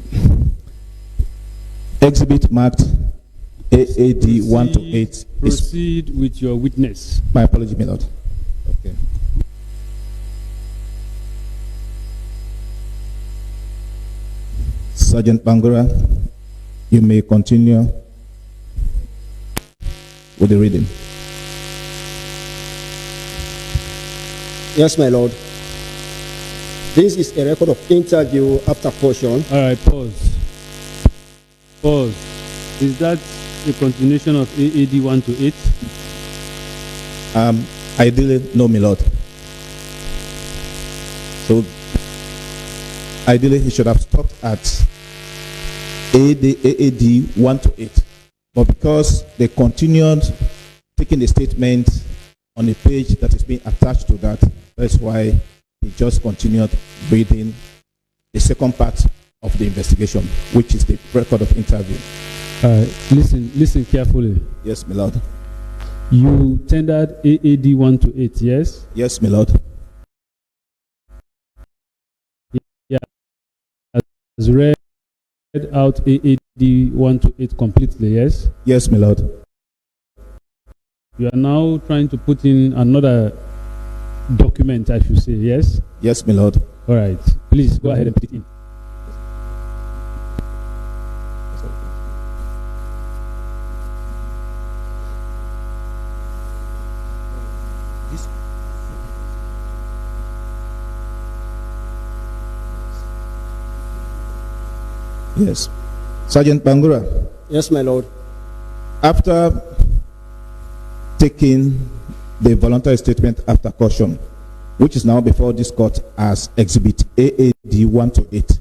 exhibit marked AAD 1 to 8 proceed with your witness. My apology, my Lord. Okay. Sergeant Bangura, you may continue with the reading. Yes, my lord. This is a record of interview after caution. All right, pause. Pause. Is that a continuation of AAD 1 to 8? Ideally, no, my Lord. So, ideally, he should have stopped at AAD 1 to 8. But because they continued taking the statement on a page that is being attached to that, that's why he just continued reading the second part of the investigation, which is the record of interview. Listen carefully. Yes, my Lord. You tendered AAD 1 to 8, yes? Yes, my Lord. Yeah. Has read out AAD 1 to 8 completely, yes? Yes, my Lord. You are now trying to put in another document, I should say, yes? Yes, my Lord. All right. Please go ahead and put it in. Yes. Sergeant Bangura. Yes, my lord. After taking the voluntary statement after caution, which is now before this court as Exhibit AAD 1 to 8,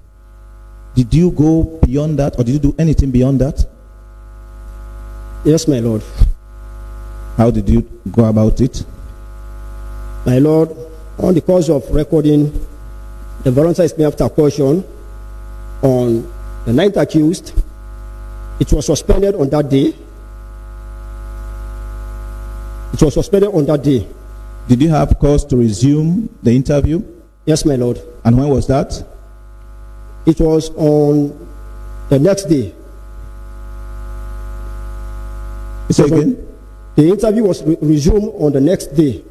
did you go beyond that, or did you do anything beyond that? Yes, my Lord. How did you go about it? My Lord, on the course of recording the voluntary statement after caution on the ninth accused, it was suspended on that day. It was suspended on that day. Did you have cause to resume the interview? Yes, my Lord. And when was that? It was on the next day. Say again? The interview was resumed on the next day.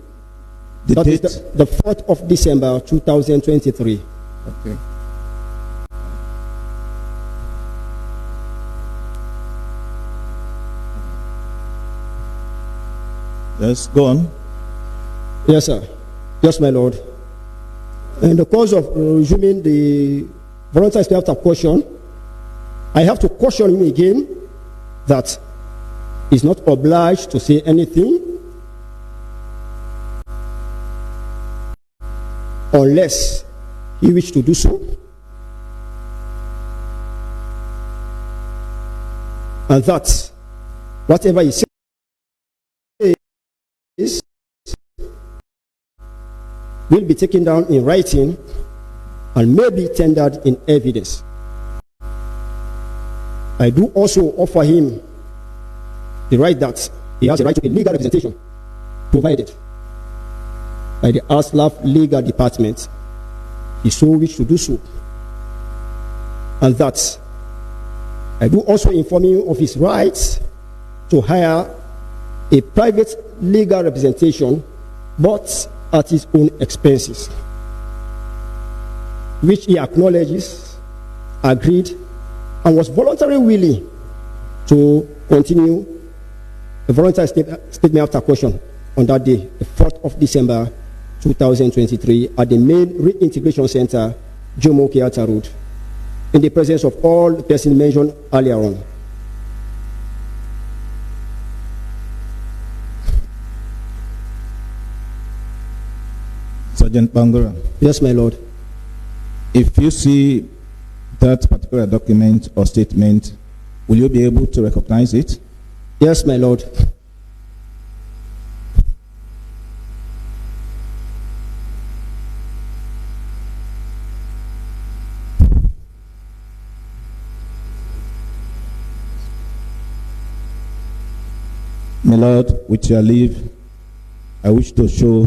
The That is date? the 4th of December 2023. Okay. Yes, go on. Yes, sir. Yes, my Lord. In the course of resuming the voluntary statement after caution, I have to caution him again that he's not obliged to say anything unless he wishes to do so. And that whatever he says will be taken down in writing and may be tendered in evidence. I do also offer him the right that he has a right to a legal representation provided by the ASLAF legal department. He so wish to do so. And that I do also inform him of his rights to hire a private legal representation, but at his own expenses, which he acknowledges, agreed, and was voluntarily willing to continue the voluntary statement after caution on that day, the 4th of December 2023, at the main reintegration center, Jomo Kenyatta Road, in the presence of all the persons mentioned earlier on. Sergeant Bangura, Yes, my Lord. if you see that particular document or statement, will you be able to recognize it? Yes, my Lord. My Lord, with your leave, I wish to show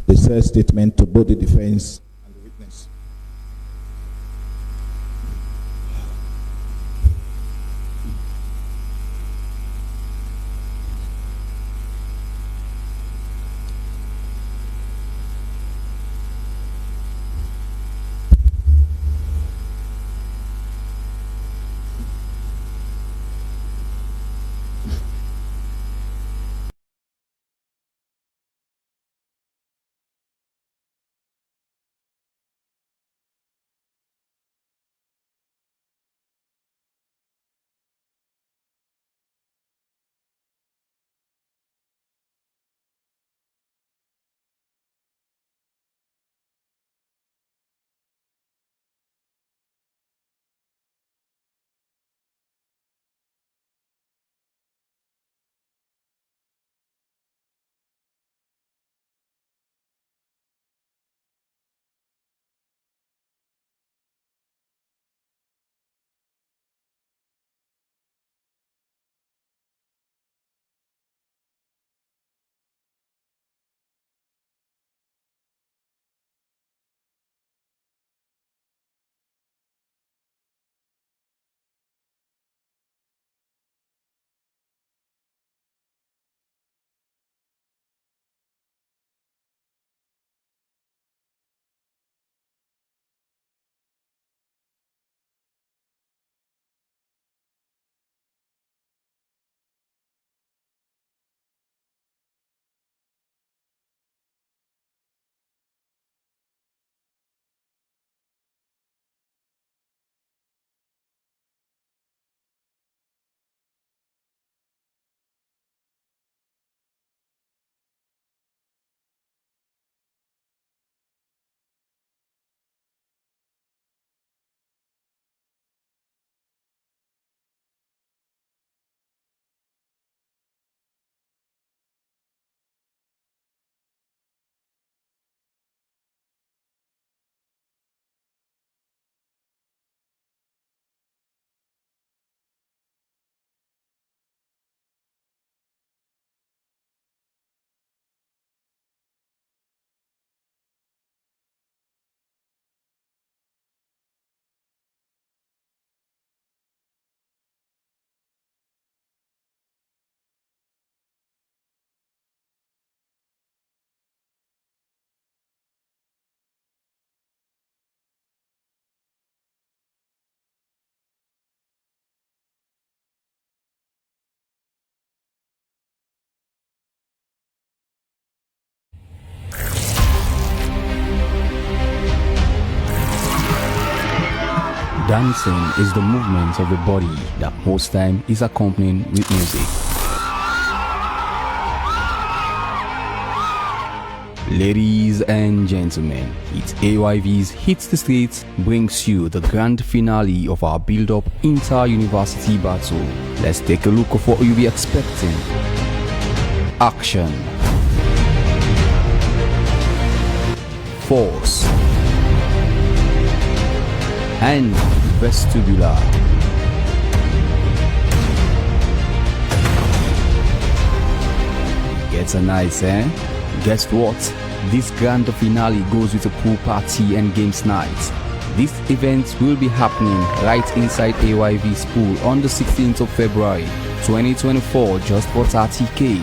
the said statement to both the defense Dancing is the movement of the body that most time is accompanied with music. Ladies and gentlemen, it's AYV's Hits the Streets brings you the grand finale of our build-up inter-university battle. Let's take a look of what you'll be expecting. Action. Force. And vestibular. Gets a nice, eh? Guess what? This grand finale goes with a pool party and games night. This event will be happening right inside AYV's pool on the 16th of February 2024 just for 30k.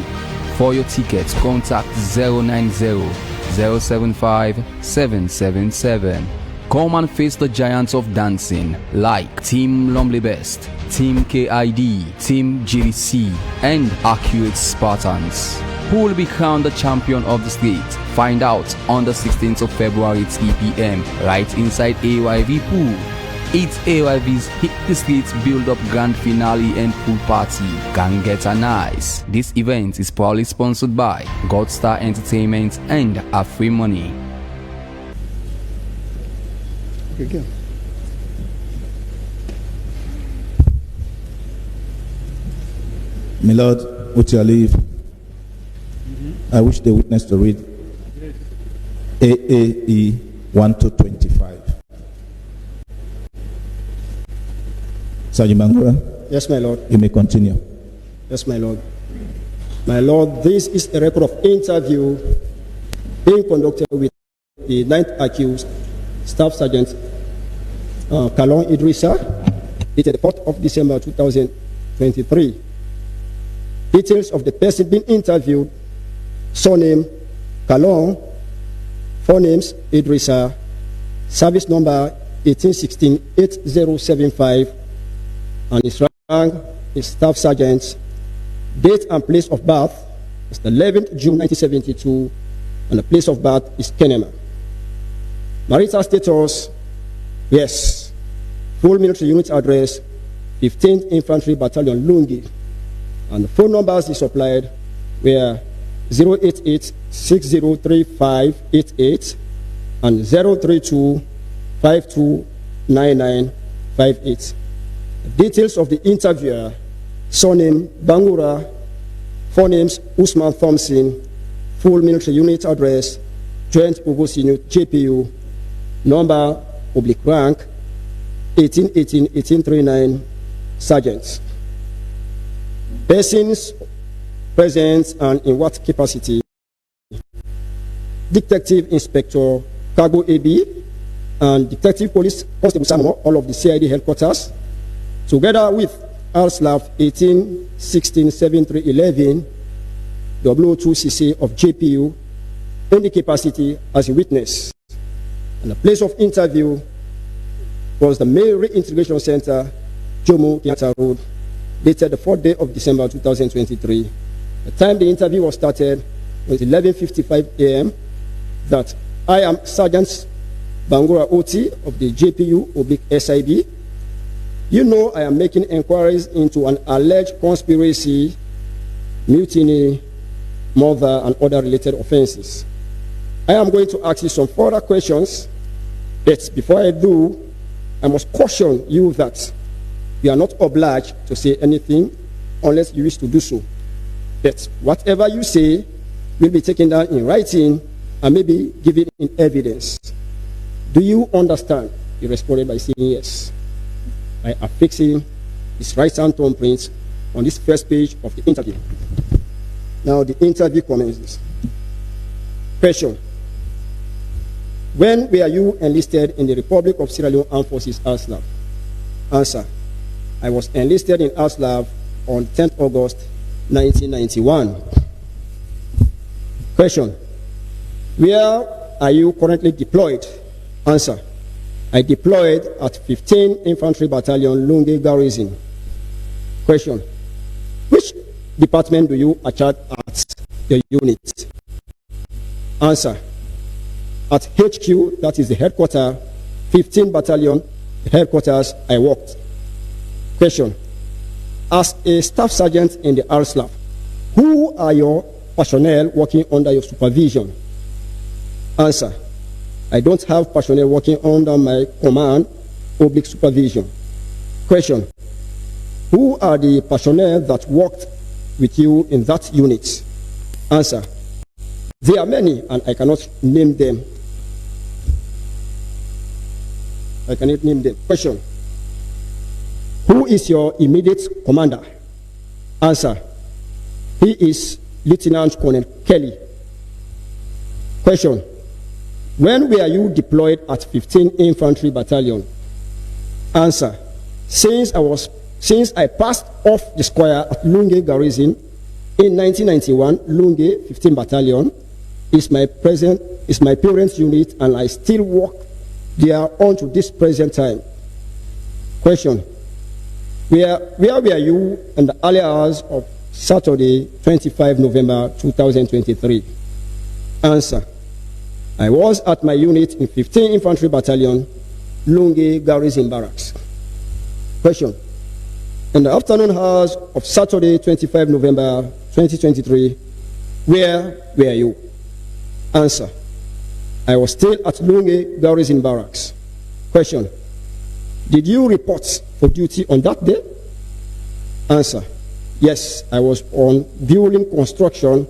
For your tickets, contact 090-075-777. Come and face the giants of dancing like Team Lumley Best, Team KID, Team GDC, and Accurate Spartans. Who will be crowned the champion of the street? Find out on the 16th of February 3 p.m. right inside AYV Pool. It's AYV's Hit the Streets build-up grand finale and pool party. Can get a nice. This event is proudly sponsored by Godstar Entertainment and Afri Money. Okay, go. My Lord, with your leave, I wish the witness to read AAE 1 to 25. Sergeant Bangura, Yes, my Lord. you may continue. Yes, my Lord. My Lord, this is a record of interview being conducted with the 9th accused, Staff Sergeant Kalon Idrissa, dated the 4th of December 2023. Details of the person being interviewed: surname Kalon, forenames Idrissa, service number 1816-8075, and his rank is Staff Sergeant. Date and place of birth is the 11th June 1972, and the place of birth is Kenema. Marital status: yes. Full military unit address: 15th Infantry Battalion Lungi, and the phone numbers he supplied were 088-603588 and 032-529958. Details of the interviewer: surname Bangura, forenames Usman Thompson, full military unit address, Joint Provost Unit JPU, number oblique rank 1818-1839, Sergeant. Persons present and in what capacity: Detective Inspector Cargo AB and Detective Police Constable Samuel, all of the CID headquarters, together with RSLAF 1816-7311, W02CC of JPU, in the capacity as a witness. And the place of interview was the Mail Reintegration Center, Jomo Kenyatta Road, dated the 4th day of December 2023. The time the interview was started was 11:55 a.m. That I am Sergeant Bangura OT of the JPU oblique SIB. You know I am making inquiries into an alleged conspiracy, mutiny, murder, and other related offenses. I am going to ask you some further questions, but before I do, I must caution you that you are not obliged to say anything unless you wish to do so. But whatever you say will be taken down in writing and maybe given in evidence. Do you understand? He responded by saying yes, by affixing his right hand thumbprint on this first page of the interview. Now the interview commences. Question: when were you enlisted in the Republic of Sierra Leone Armed Forces, RSLAF? Answer: I was enlisted in RSLAF on 10th August 1991. Question: where are you currently deployed? Answer: I deployed at 15th Infantry Battalion Lungi Garrison. Question: which department do you attach at the unit? Answer: at HQ, that is the headquarters, 15th Battalion, headquarters I worked. Question. As a staff sergeant in the RSLAF, who are your personnel working under your supervision? Answer. I don't have personnel working under my command oblique supervision. Question. Who are the personnel that worked with you in that unit? Answer. There are many and I cannot name them. I cannot name them. Question. Who is your immediate commander? Answer. He is Lieutenant Colonel Kelly. Question. When were you deployed at 15 Infantry Battalion? Answer. Since I passed off the square at Lunge Garrison in 1991, Lunge 15 Battalion is my parent unit and I still work there on to this present time. Question. Where were you in the early hours of Saturday, 25 November 2023? Answer. I was at my unit in 15 Infantry Battalion, Lunge Garrison Barracks. Question. In the afternoon hours of Saturday, 25 November 2023, where were you? Answer. I was still at Lunge Garrison Barracks. Question. Did you report for duty on that day? Answer. Yes, I was on building construction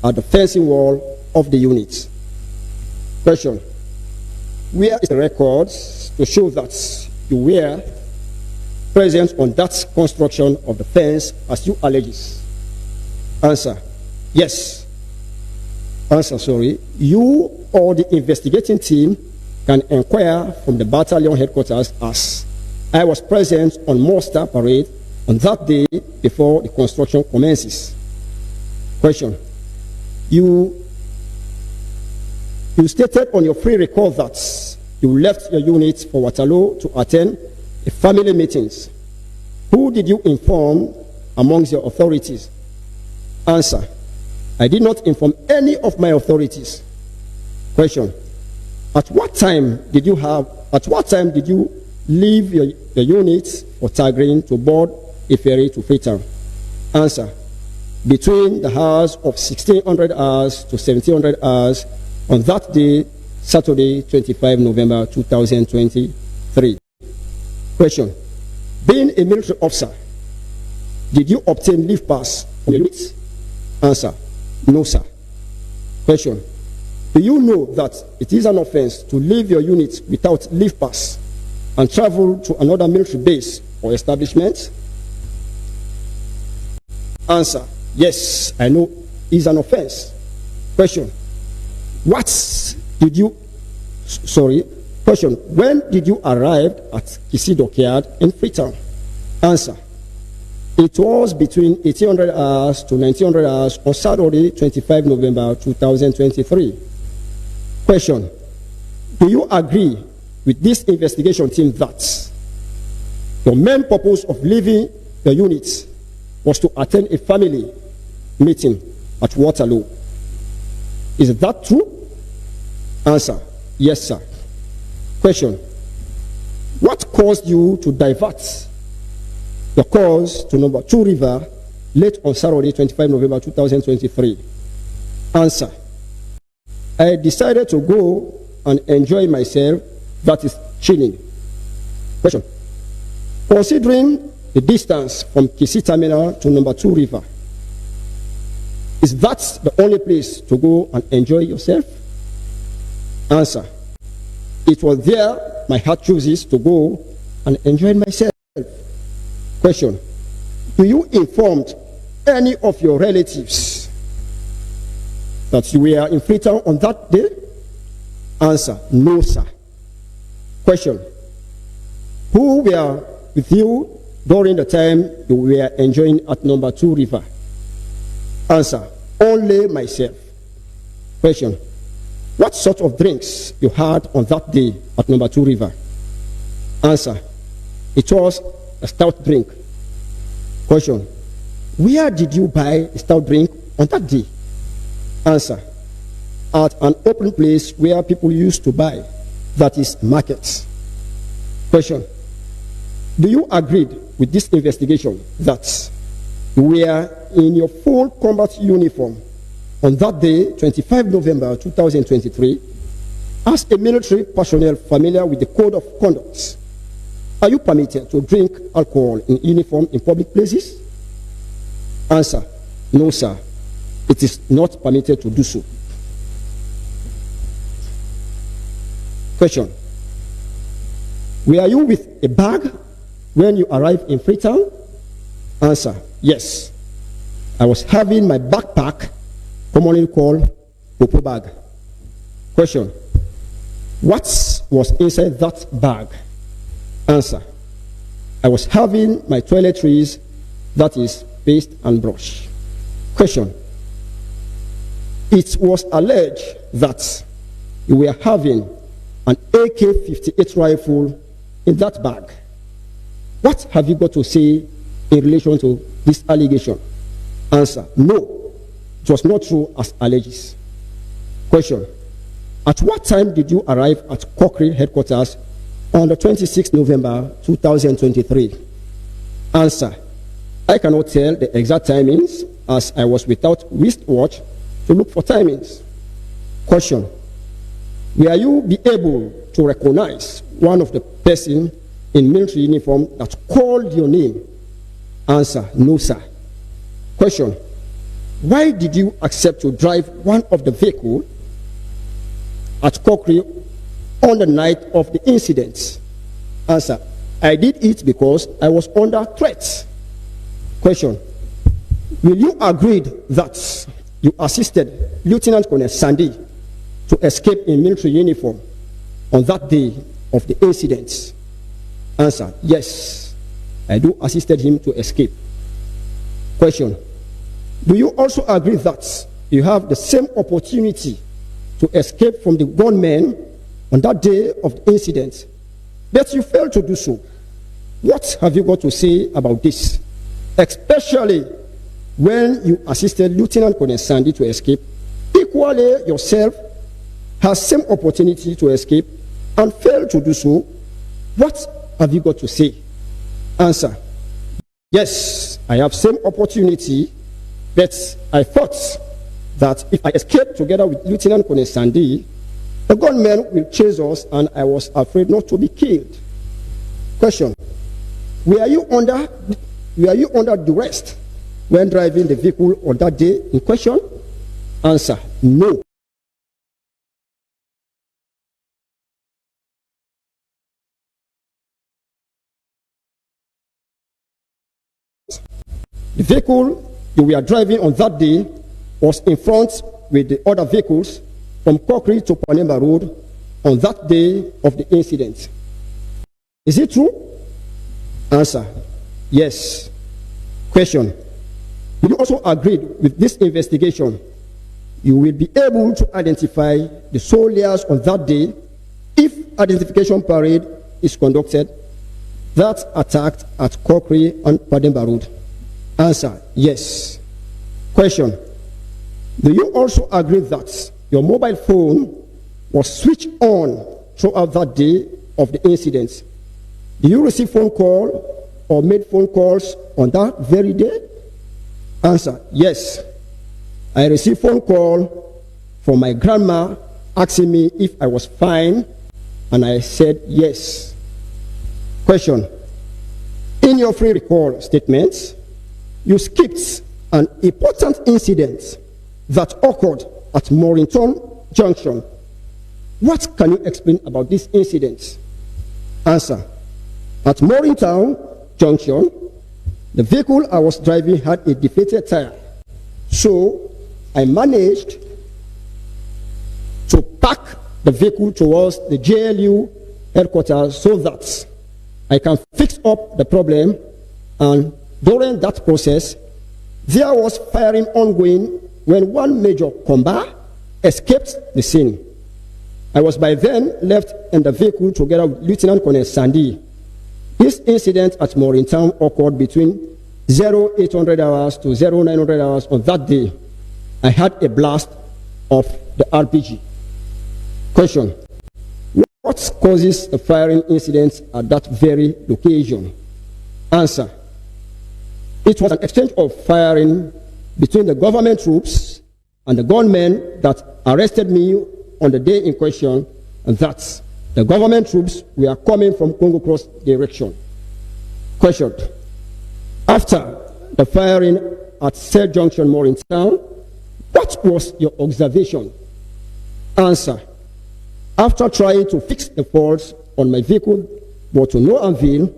at the fencing wall of the unit. Question. Where is the records to show that you were present on that construction of the fence as you allege? Answer. Yes. Answer, sorry. You or the investigating team can inquire from the battalion headquarters as I was present on muster parade on that day before the construction commences. Question. You stated on your free record that you left your unit for Waterloo to attend a family meetings. Who did you inform amongst your authorities? Answer. I did not inform any of my authorities. Question. At what time did you leave your unit for Tagreen to board a ferry to Freetown? Answer. Between the hours of 1600 hours to 1700 hours on that day, Saturday, 25 November 2023. Question. Being a military officer, did you obtain leave pass from your unit? Answer. No, sir. Question. Do you know that it is an offense to leave your unit without leave pass and travel to another military base or establishment? Answer. Yes, I know it is an offense. Question. Question. When did you arrive at Kisi Dockyard in Freetown? Answer. It was between 1800 hours to 1900 hours on Saturday, 25 November 2023. Question. Do you agree with this investigation team that your main purpose of leaving the unit was to attend a family meeting at Waterloo? Is that true? Answer. Yes, sir. Question. What caused you to divert your course to number 2 River late on Saturday, 25 November 2023? Answer. I decided to go and enjoy myself, that is chilling. Question. Considering the distance from Kisi Terminal to number 2 River, is that the only place to go and enjoy yourself? Answer. It was there my heart chooses to go and enjoy myself. Question. Do you inform any of your relatives that you were in Freetown on that day? Answer. No, sir. Question. Who were with you during the time you were enjoying at number 2 River? Answer. Only myself. Question. What sort of drinks you had on that day at number 2 River? Answer. It was a stout drink. Question. Where did you buy a stout drink on that day? Answer. At an open place where people used to buy, that is markets. Question. Do you agree with this investigation that you were in your full combat uniform on that day, 25 November 2023, as a military personnel familiar with the code of conduct? Are you permitted to drink alcohol in uniform in public places? Answer. No, sir. It is not permitted to do so. Question. Were you with a bag when you arrived in Freetown? Answer. Yes. I was having my backpack, commonly called Popo bag. Question. What was inside that bag? Answer. I was having my toiletries, that is, paste and brush. Question. It was alleged that you were having an AK-58 rifle in that bag. What have you got to say in relation to this allegation? Answer. No, it was not true as alleged. Question. At what time did you arrive at Cochrane headquarters on the 26th November 2023? Answer. I cannot tell the exact timings as I was without wristwatch to look for timings. Question. Will you be able to recognize one of the person in military uniform that called your name? Answer. No, sir. Question. Why did you accept to drive one of the vehicles at Cochrane on the night of the incident? Answer. I did it because I was under threat. Question. Will you agree that you assisted Lieutenant Colonel Sandy to escape in military uniform on that day of the incident? Answer. Yes, I do assisted him to escape. Question. Do you also agree that you have the same opportunity to escape from the gunmen on that day of the incident, but you failed to do so? What have you got to say about this? Especially when you assisted Lieutenant Colonel Sandy to escape, equally yourself has same opportunity to escape and failed to do so. What have you got to say? Answer. Yes, I have same opportunity, but I thought that if I escape together with Lieutenant Colonel Sandy, the gunmen will chase us and I was afraid not to be killed. Question. Were you under duress when driving the vehicle on that day in question? Answer. No. The vehicle you were driving on that day was in front with the other vehicles from Cochrane to Panemba Road on that day of the incident. Is it true? Answer. Yes. Question. Will you also agree with this investigation? You will be able to identify the soldiers on that day if identification parade is conducted that attacked at Cochrane and Panemba Road? Answer. Yes. Question. Do you also agree that your mobile phone was switched on throughout that day of the incident? Do you receive phone call or made phone calls on that very day? Answer. Yes. I received phone call from my grandma asking me if I was fine, and I said yes. Question. In your free recall statements, you skipped an important incident that occurred at Morrington Junction. What can you explain about this incident? Answer. At Morrington Junction, the vehicle I was driving had a deflated tire. So I managed to park the vehicle towards the JLU headquarters so that I can fix up the problem, and during that process, there was firing ongoing when one Major Komba escaped the scene. I was by then left in the vehicle together with Lieutenant Colonel Sandy. This incident at Morrington occurred between 0800 hours to 0900 hours on that day. I had a blast of the RPG. Question. What causes the firing incident at that very location? Answer. It was an exchange of firing between the government troops and the gunmen that arrested me on the day in question, and that the government troops were coming from Congo Cross direction. Question. After the firing at said junction more in town, what was your observation? Answer. After trying to fix the faults on my vehicle, but to no avail,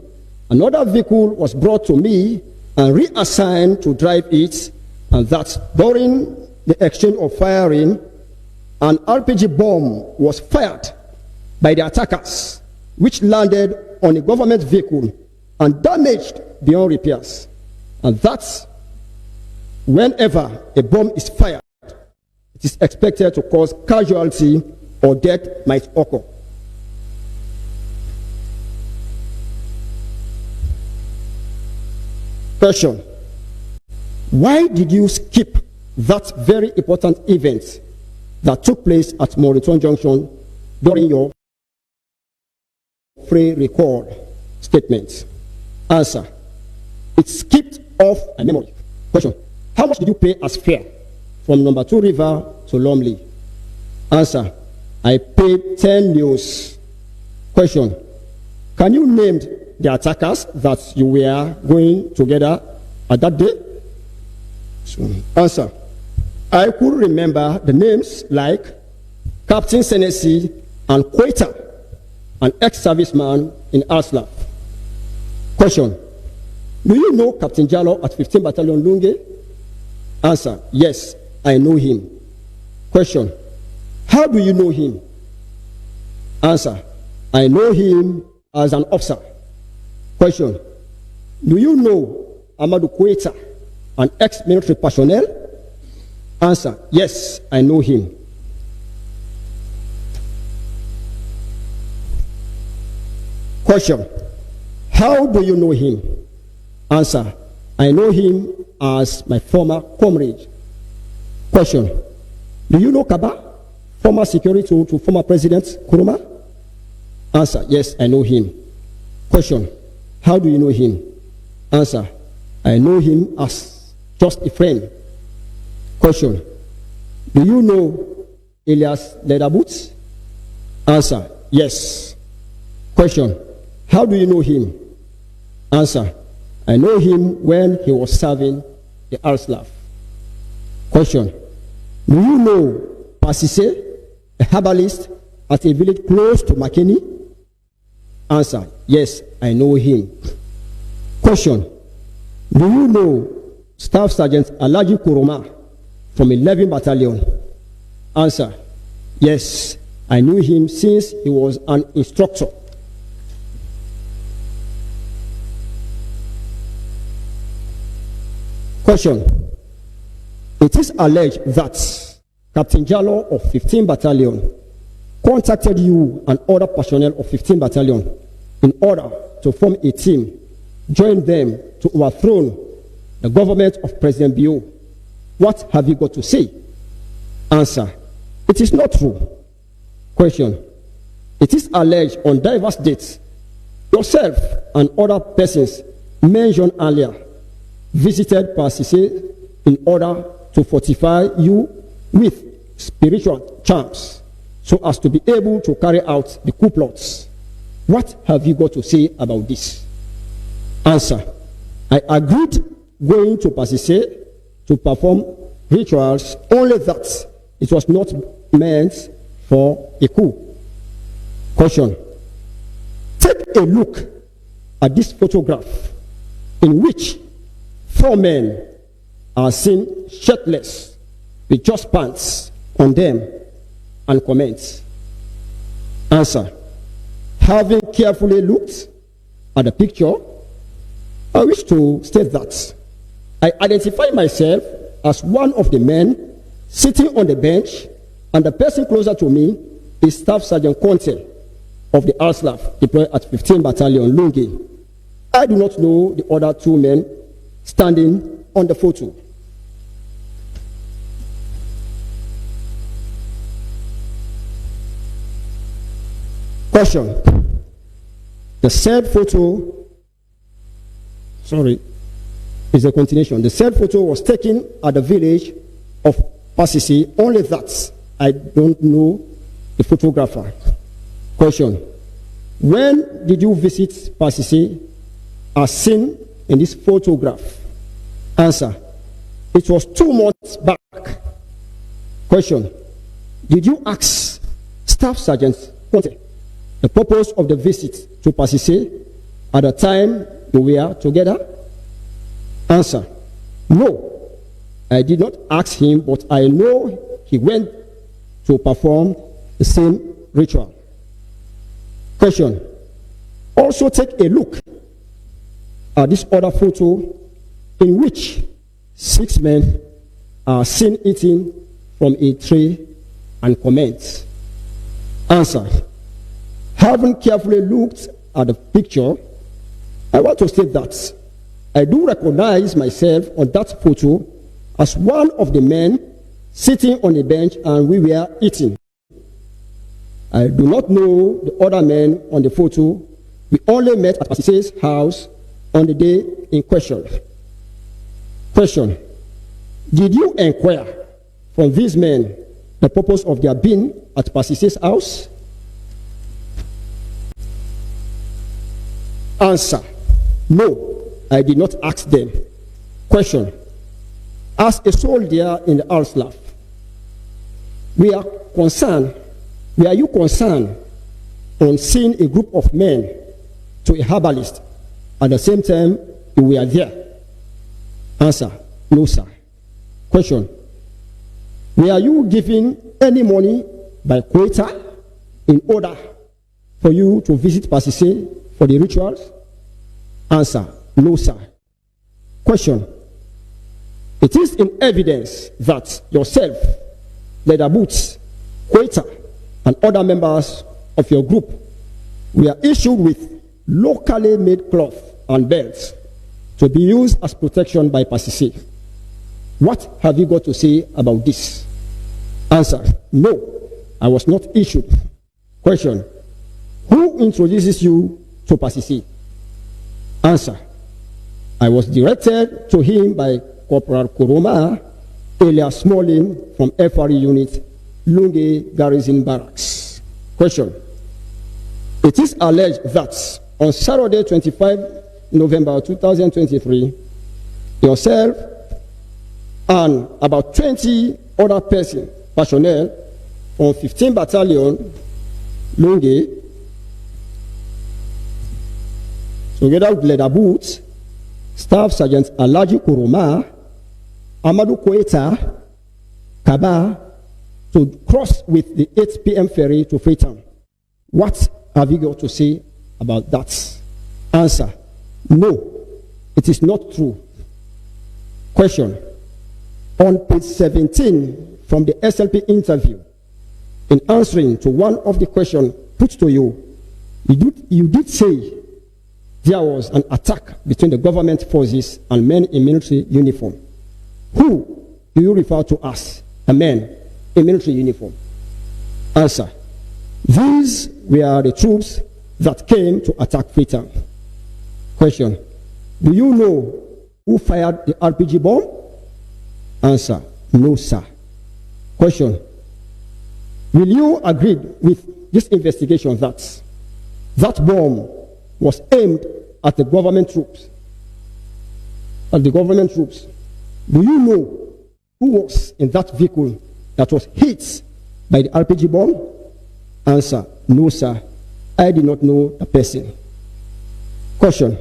another vehicle was brought to me and reassigned to drive it, and that during the exchange of firing, an RPG bomb was fired by the attackers, which landed on a government vehicle and damaged beyond repairs. And that's whenever a bomb is fired, it is expected to cause casualty or death might occur. Question. Why did you skip that very important event that took place at Moriton Junction during your free record statement? Answer. It skipped off my memory. Question. How much did you pay as fare from number 2 River to Lumley? Answer. I paid 10 news. Question. Can you name the attackers that you were going together at that day? Answer. I could remember the names like Captain Senesi and Quater, an ex-serviceman in Aslav. Question. Do you know Captain Jallo at 15 Battalion Lunge? Answer. Yes, I know him. Question. How do you know him? Answer. I know him as an officer. Question. Do you know Amadou Quater, an ex-military personnel? Answer. Yes, I know him. Question. How do you know him? Answer. I know him as my former comrade. Question. Do you know Kaba, former security to former President Nkrumah? Answer. Yes, I know him. Question. How do you know him? Answer. I know him as just a friend. Question. Do you know Elias Leatherboots? Answer. Yes. Question. How do you know him? Answer. I know him when he was serving the Arslav. Question. Do you know Pasise, a herbalist at a village close to Makeni? Answer. Yes, I know him. Question. Do you know Staff Sergeant Alaji Kuroma from 11 Battalion? Answer. Yes, I knew him since he was an instructor. Question. It is alleged that Captain Jallo of 15 Battalion contacted you and other personnel of 15 Battalion in order to form a team, join them to overthrow the government of President Bio. What have you got to say? Answer. It is not true. Question. It is alleged on diverse dates, yourself and other persons mentioned earlier visited Pasise in order to fortify you with spiritual charms so as to be able to carry out the coup plots. What have you got to say about this? Answer. I agreed going to Pasise to perform rituals, only that it was not meant for a coup. Question. Take a look at this photograph in which 4 men are seen shirtless with just pants on them and comment. Answer. Having carefully looked at the picture, I wish to state that I identify myself as one of the men sitting on the bench, and the person closer to me is Staff Sergeant Conte of the Arslav deployed at 15 Battalion Lungi. I do not know the other 2 men standing on the photo. Question. The said photo, is a continuation. The said photo was taken at the village of Pasisi, only that I don't know the photographer. Question. When did you visit Pasisi as seen in this photograph? Answer. It was 2 months back. Question. Did you ask Staff Sergeant Conte the purpose of the visit to Pasisi at the time you were together? Answer. No, I did not ask him, but I know he went to perform the same ritual. Question. Also take a look at this other photo in which 6 men are seen eating from a tray and comment. Answer. Having carefully looked at the picture, I want to state that I do recognize myself on that photo as one of the men sitting on a bench and we were eating. I do not know the other men on the photo. We only met at Pasisi's house on the day in question. Question. Did you inquire from these men the purpose of their being at Pasisi's house? Answer. No, I did not ask them. Question. As a soldier in the Alslav, were you concerned on seeing a group of men to a herbalist at the same time you were there? Answer. No, sir. Question. Were you giving any money by quota in order for you to visit Pasisi for the rituals? Answer. No, sir. Question. It is in evidence that yourself, Leather Boots, Quater, and other members of your group were issued with locally made cloth and belts to be used as protection by Pasisi. What have you got to say about this? Answer. No, I was not issued. Question. Who introduces you to Pasisi? Answer. I was directed to him by Corporal Kuroma, alias Smalling from FRE unit, Lunge Garrison Barracks. Question. It is alleged that on Saturday, 25 November 2023, yourself and about 20 other personnel from 15 Battalion, Lunge, together with Leather Boots, Staff Sergeant Alaji Kuroma, Amadou Koeta, Kaba, to cross with the 8 p.m. ferry to Freetown. What have you got to say about that? Answer. No, it is not true. Question. On page 17 from the SLP interview, in answering to one of the questions put to you, you did say there was an attack between the government forces and men in military uniform. Who do you refer to as the men in military uniform? Answer. These were the troops that came to attack Freetown. Question. Do you know who fired the RPG bomb? Answer. No, sir. Question. Will you agree with this investigation that that bomb was aimed at the government troops? At the government troops. Do you know who was in that vehicle that was hit by the RPG bomb? Answer. No, sir. I did not know the person. Question.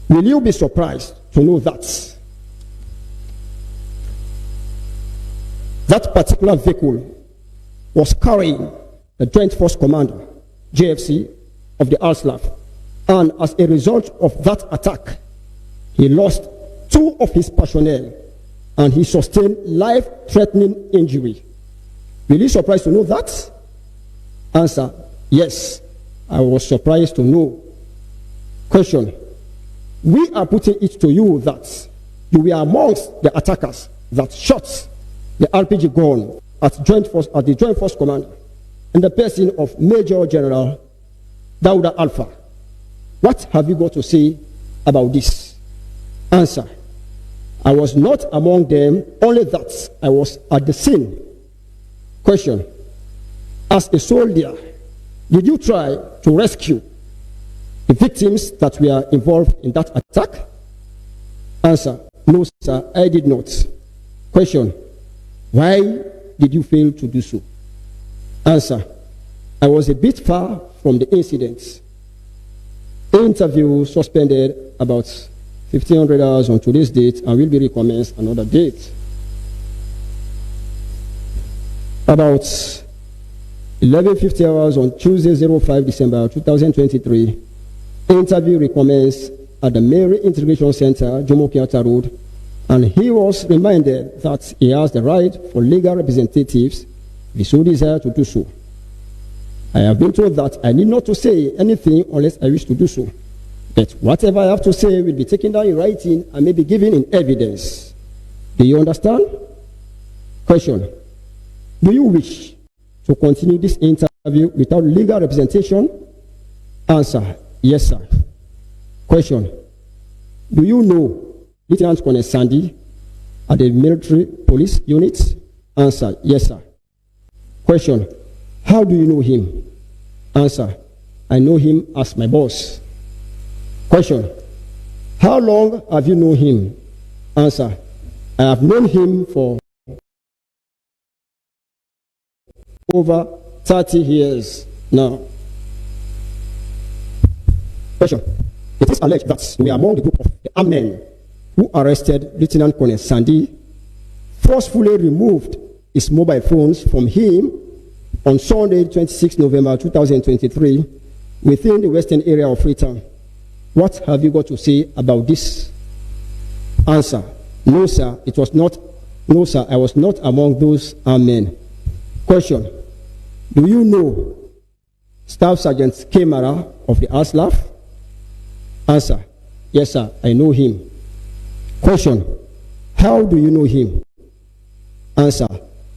Will you be surprised to know that that particular vehicle was carrying the Joint Force Commander, JFC, of the Alslav, and as a result of that attack, he lost 2 of his personnel and he sustained life-threatening injury. Will you be surprised to know that? Answer. Yes, I was surprised to know. Question. We are putting it to you that you were amongst the attackers that shot the RPG gun at the Joint Force Commander in the person of Major General Dauda Alpha. What have you got to say about this? Answer. I was not among them, only that I was at the scene. Question. As a soldier, did you try to rescue the victims that were involved in that attack? Answer. No, sir, I did not. Question. Why did you fail to do so? Answer. I was a bit far from the incident. Interview suspended about 1,500 hours on today's date and will be recommenced another date. About 11:50 hours on Tuesday, 05 December 2023, interview recommenced at the Mary Integration Center, Jomo Kenyatta Road, and he was reminded that he has the right for legal representatives if he so desires to do so. I have been told that I need not to say anything unless I wish to do so. But whatever I have to say will be taken down in writing and may be given in evidence. Do you understand? Question. Do you wish to continue this interview without legal representation? Answer. Yes, sir. Question. Do you know Lieutenant Colonel Sandy at the military police unit? Answer. Yes, sir. Question. How do you know him? Answer. I know him as my boss. Question. How long have you known him? Answer. I have known him for over 30 years now. Question. It is alleged that we are among the group of the armed men who arrested Lieutenant Colonel Sandy, forcefully removed his mobile phones from him on Sunday, 26 November 2023, within the western area of Freetown. What have you got to say about this? Answer. No, sir, it was not. No, sir, I was not among those armed men. Question. Do you know Staff Sergeant Kemara of the ASLAF? Answer. Yes, sir, I know him. Question. How do you know him? Answer.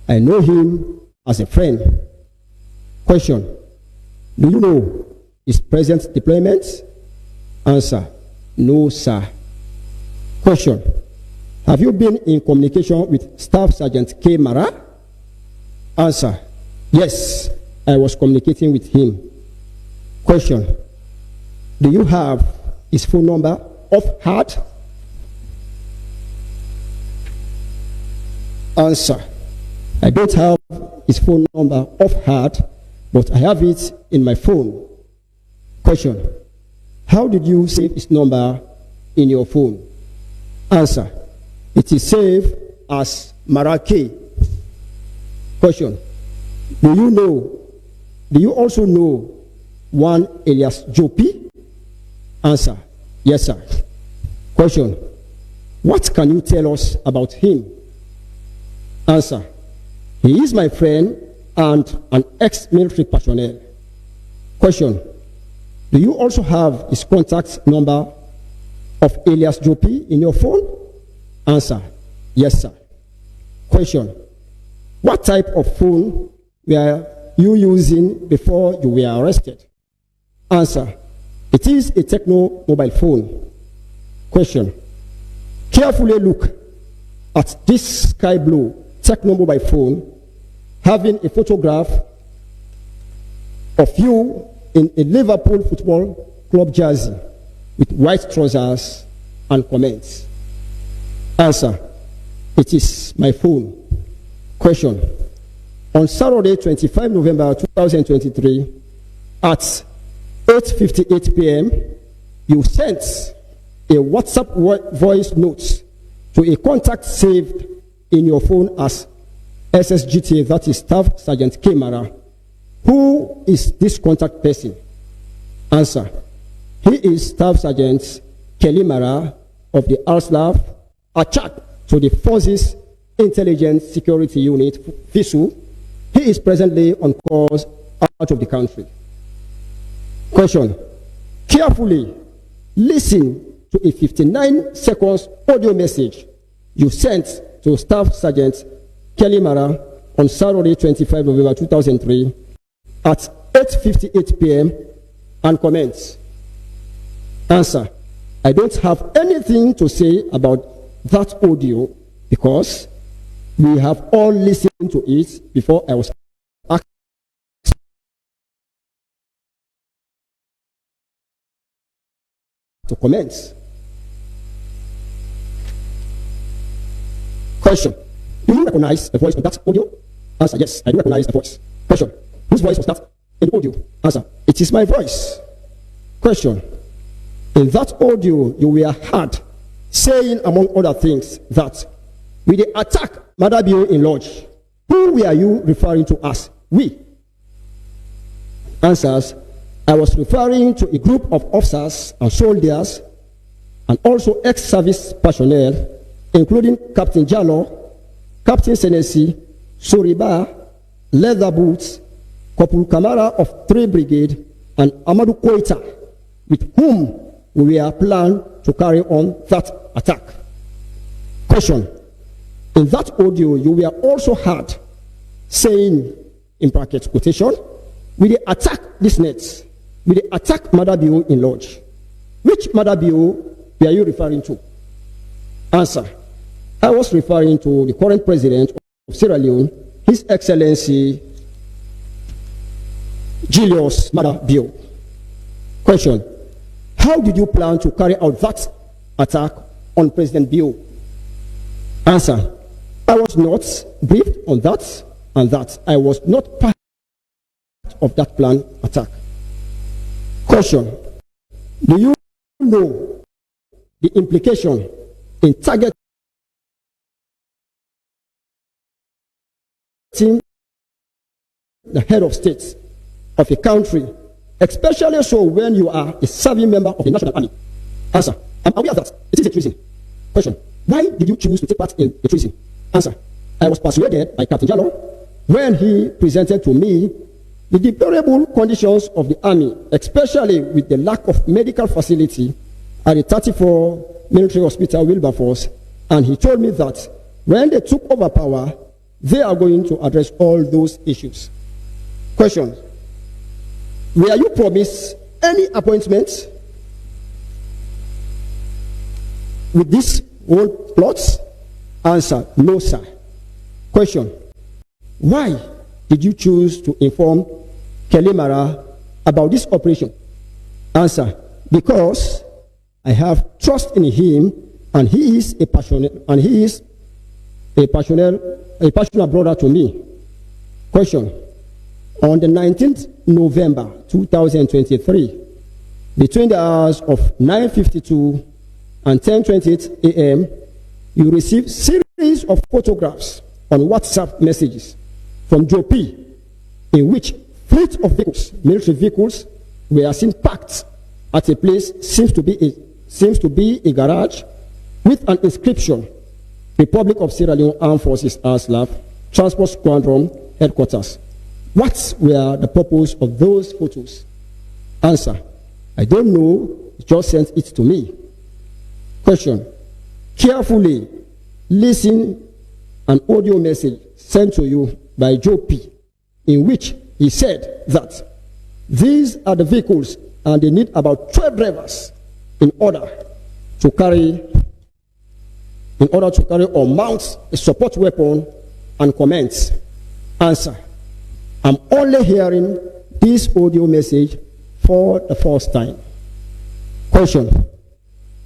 I know him as a friend. Question. Do you know his present deployment? Answer. No, sir. Question. Have you been in communication with Staff Sergeant Kemara? Answer. Yes, I was communicating with him. Question. Do you have his phone number off heart? Answer. I don't have his phone number off heart, but I have it in my phone. Question. How did you save his number in your phone? Answer. It is saved as Marake. Question. Do you also know one Elias Jopi? Answer. Yes, sir. Question. What can you tell us about him? Answer. He is my friend and an ex-military personnel. Question. Do you also have his contact number of Elias Jopi in your phone? Answer. Yes, sir. Question. What type of phone were you using before you were arrested? Answer. It is a Techno mobile phone. Question. Carefully look at this sky blue Techno mobile phone having a photograph of you in a Liverpool Football Club jersey with white trousers and comments. Answer. It is my phone. Question. On Saturday, 25 November 2023, at 8:58 p.m., you sent a WhatsApp voice note to a contact saved in your phone as SSGT, that is Staff Sergeant Kemara. Who is this contact person? Answer. He is Staff Sergeant Kelimara of the ASLAF, attached to the Forces Intelligence Security Unit, FISU. He is presently on course out of the country. Question. Carefully listen to a 59 seconds audio message you sent to Staff Sergeant Kelimara on Saturday, 25 November 2003 at 8:58 p.m. and comments. Answer: I don't have anything to say about that audio because we have all listened to it before I was asked to comment. Question: do you recognize the voice of that audio? Answer: yes, I do recognize the voice. Question: whose voice was that in the audio? Answer: it is my voice. Question: in that audio you were heard saying, among other things, that with the attack Madabio in Lodge, who were you referring to as we? Answers: I was referring to a group of officers and soldiers and also ex-service personnel, including Captain Jallo, Captain Senesi, Soriba, Leather Boots, Corporal Kamara of 3 Brigade, and Amadou Koita, with whom we were planned to carry on that attack. Question: in that audio you were also heard saying, in bracket quotation, "We dey attack this net, we dey attack Madabio in Lodge." Which Madabio were you referring to? Answer: I was referring to the current president of Sierra Leone, His Excellency Julius Madabio. Question: how did you plan to carry out that attack on President Bio? Answer: I was not briefed on that, and that I was not part of that planned attack. Question: do you know the implication in targeting the head of state of a country, especially so when you are a serving member of the National Army? Answer: I'm aware of that. It is a treason. Question: why did you choose to take part in the treason? Answer: I was persuaded by Captain Jallo when he presented to me the deplorable conditions of the army, especially with the lack of medical facility at the 34 Military Hospital Wilberforce, and he told me that when they took over power, they are going to address all those issues. Question: were you promised any appointments with these whole plots? Answer: no, sir. Question: why did you choose to inform Kelimara about this operation? Answer: because I have trust in him, and he is a passionate brother to me. Question: on the 19th November 2023, between the hours of 9:52 and 10:28 a.m., you received series of photographs on WhatsApp messages from Joe P, in which fleet of vehicles, military vehicles, were seen parked at a place seems to be a garage with an inscription: Republic of Sierra Leone Armed Forces ASLAF, Transport Squadron Headquarters. What were the purpose of those photos? Answer: I don't know, just sent it to me. Question: carefully listen an audio message sent to you by Joe P, in which he said that these are the vehicles and they need about 12 drivers in order to carry or mount a support weapon, and comments. Answer: I'm only hearing this audio message for the first time. Question: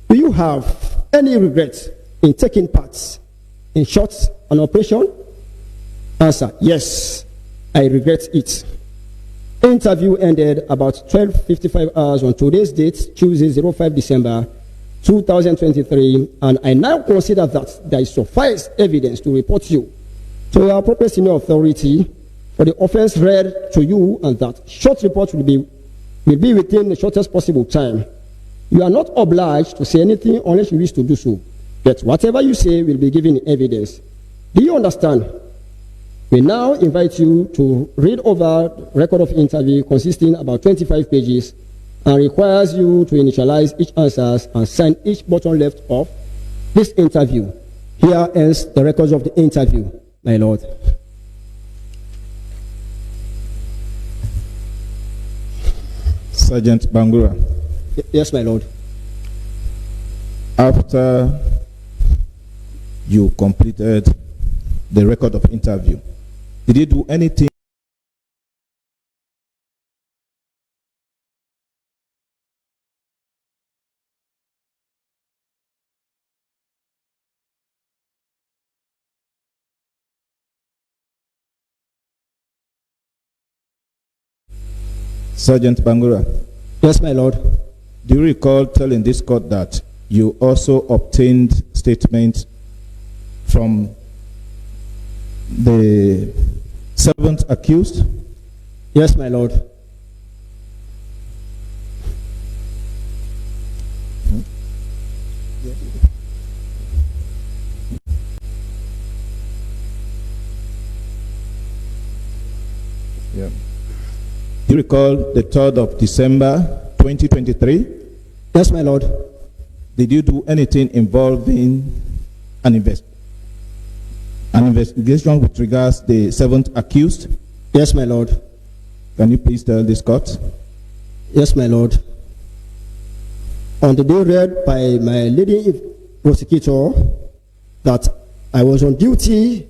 do you have any regret in taking part in shots and operation? Answer: yes, I regret it. Interview ended about 12:55 hours on today's date, Tuesday, 05 December 2023, and I now consider that there is sufficient evidence to report you to your appropriate senior authority for the offense read to you, and that short report will be within the shortest possible time. You are not obliged to say anything unless you wish to do so, but whatever you say will be given evidence. Do you understand? We now invite you to read over the record of interview consisting about 25 pages, and requires you to initialize each answer and sign each button left of this interview. Here ends the records of the interview, my lord. Sergeant Bangura, Yes, my lord. after you completed the record of interview, did you do anything Sergeant Bangura, Yes, my lord. do you recall telling this court that you also obtained statements from the seventh accused? Yes, my lord. Yeah. Do you recall the 3rd of December 2023? Yes, my lord. Did you do anything involving an investigation with regards to the seventh accused? Yes, my lord. Can you please tell this court? Yes, my lord. On the day read by my leading prosecutor that I was on duty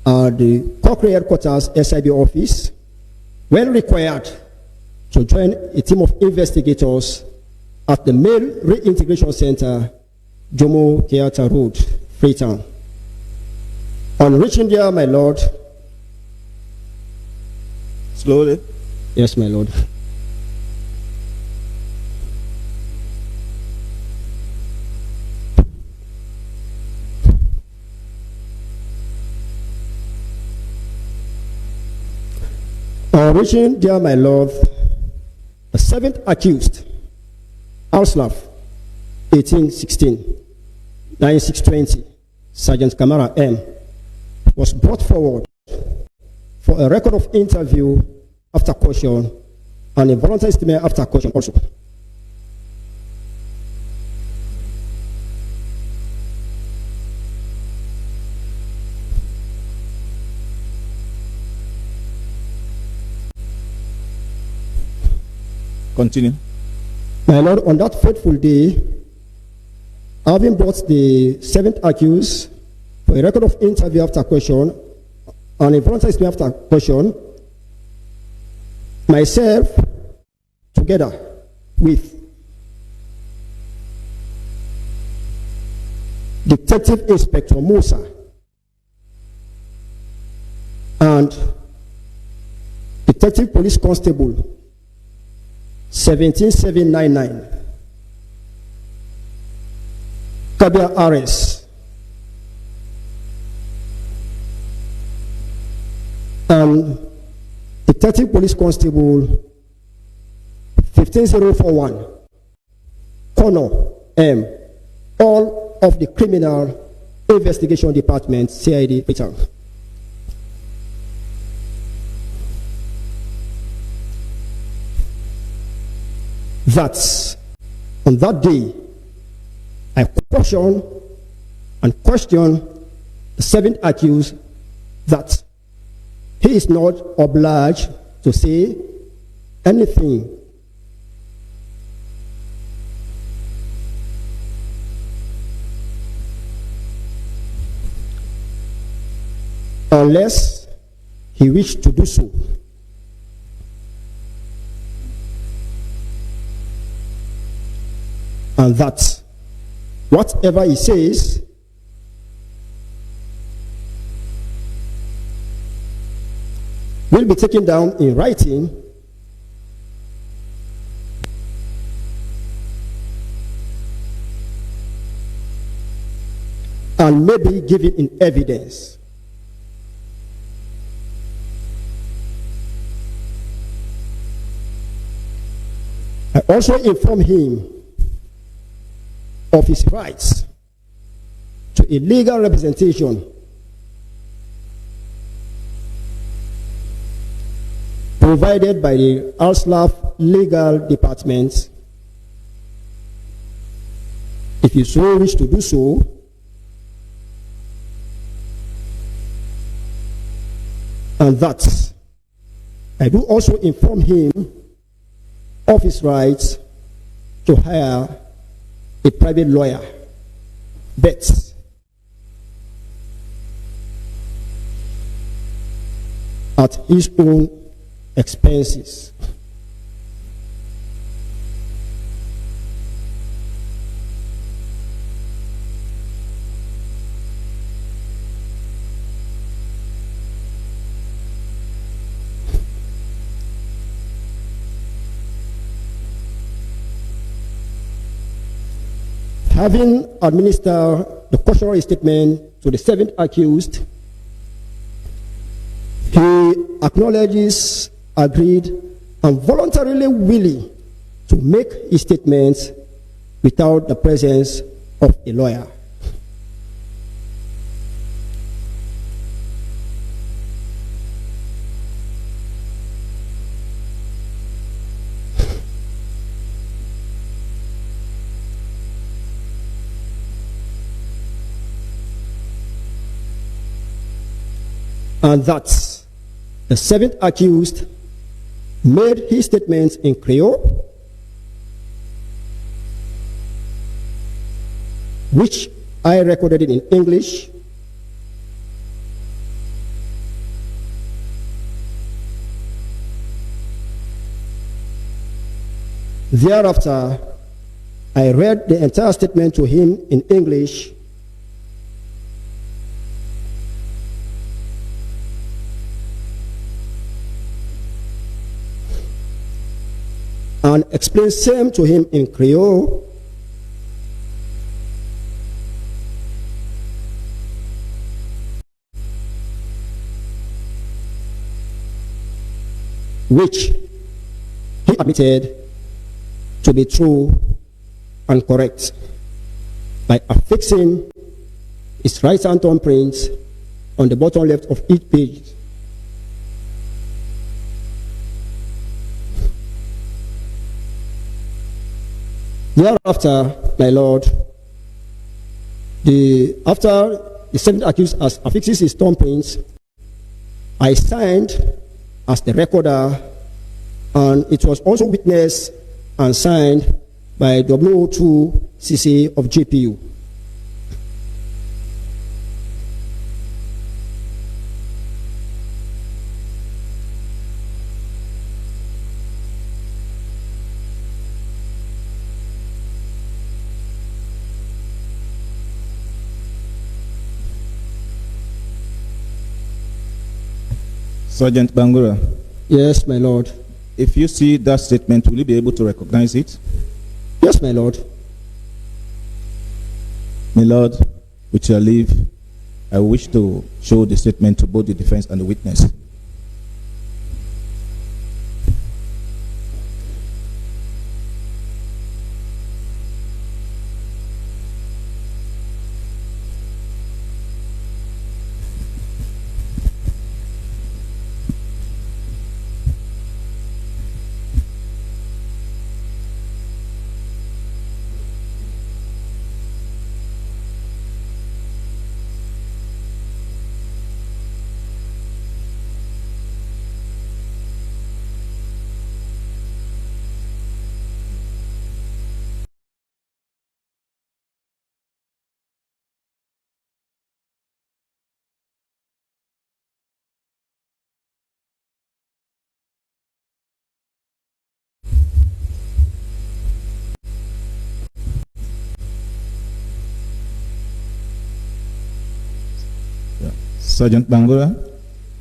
at the Cochrane Headquarters SIB office when required to join a team of investigators at the Male Reintegration Center, Jomo Kenyatta Road, Freetown. On reaching there, my lord. Slowly. Yes, my lord. On reaching there, my lord, the seventh accused, Alslav, 1816, 9620, Sergeant Kamara M., was brought forward for a record of interview after caution and a voluntary statement after caution also. Continue. My lord, on that fateful day, having brought the seventh accused for a record of interview after question and a voluntary statement after question, myself, together with Detective Inspector Musa and Detective Police Constable 17799, Kabia RS, and Detective Police Constable 15041, Connor M., all of the Criminal Investigation Department, CID, Freetown. That on that day, I caution and question the seventh accused that he is not obliged to say anything unless he wished to do so. And that whatever he says will be taken down in writing and may be given in evidence. I also inform him of his rights to a legal representation provided by the Alslav Legal Department if you so wish to do so, and that I do also inform him of his rights to hire a private lawyer, but at his own expenses. Having administered the cautionary statement to the seventh accused, he acknowledges, agreed, and voluntarily willing to make his statements without the presence of a lawyer. And that the seventh accused made his statements in Creole, which I recorded in English, thereafter, I read the entire statement to him in English, and explained same to him in Creole, which he admitted to be true and correct by affixing his right hand thumbprint on the bottom left of each page. Thereafter, my Lord, after the seventh accused has affixed his thumbprints, I signed as the recorder, and it was also witnessed and signed by W02CC of JPU. Sergeant Bangura. Yes, my Lord. If you see that statement, will you be able to recognize it? Yes, my Lord. My Lord, with your leave, I wish to show the statement to both the defense and the witness. Sergeant Bangura.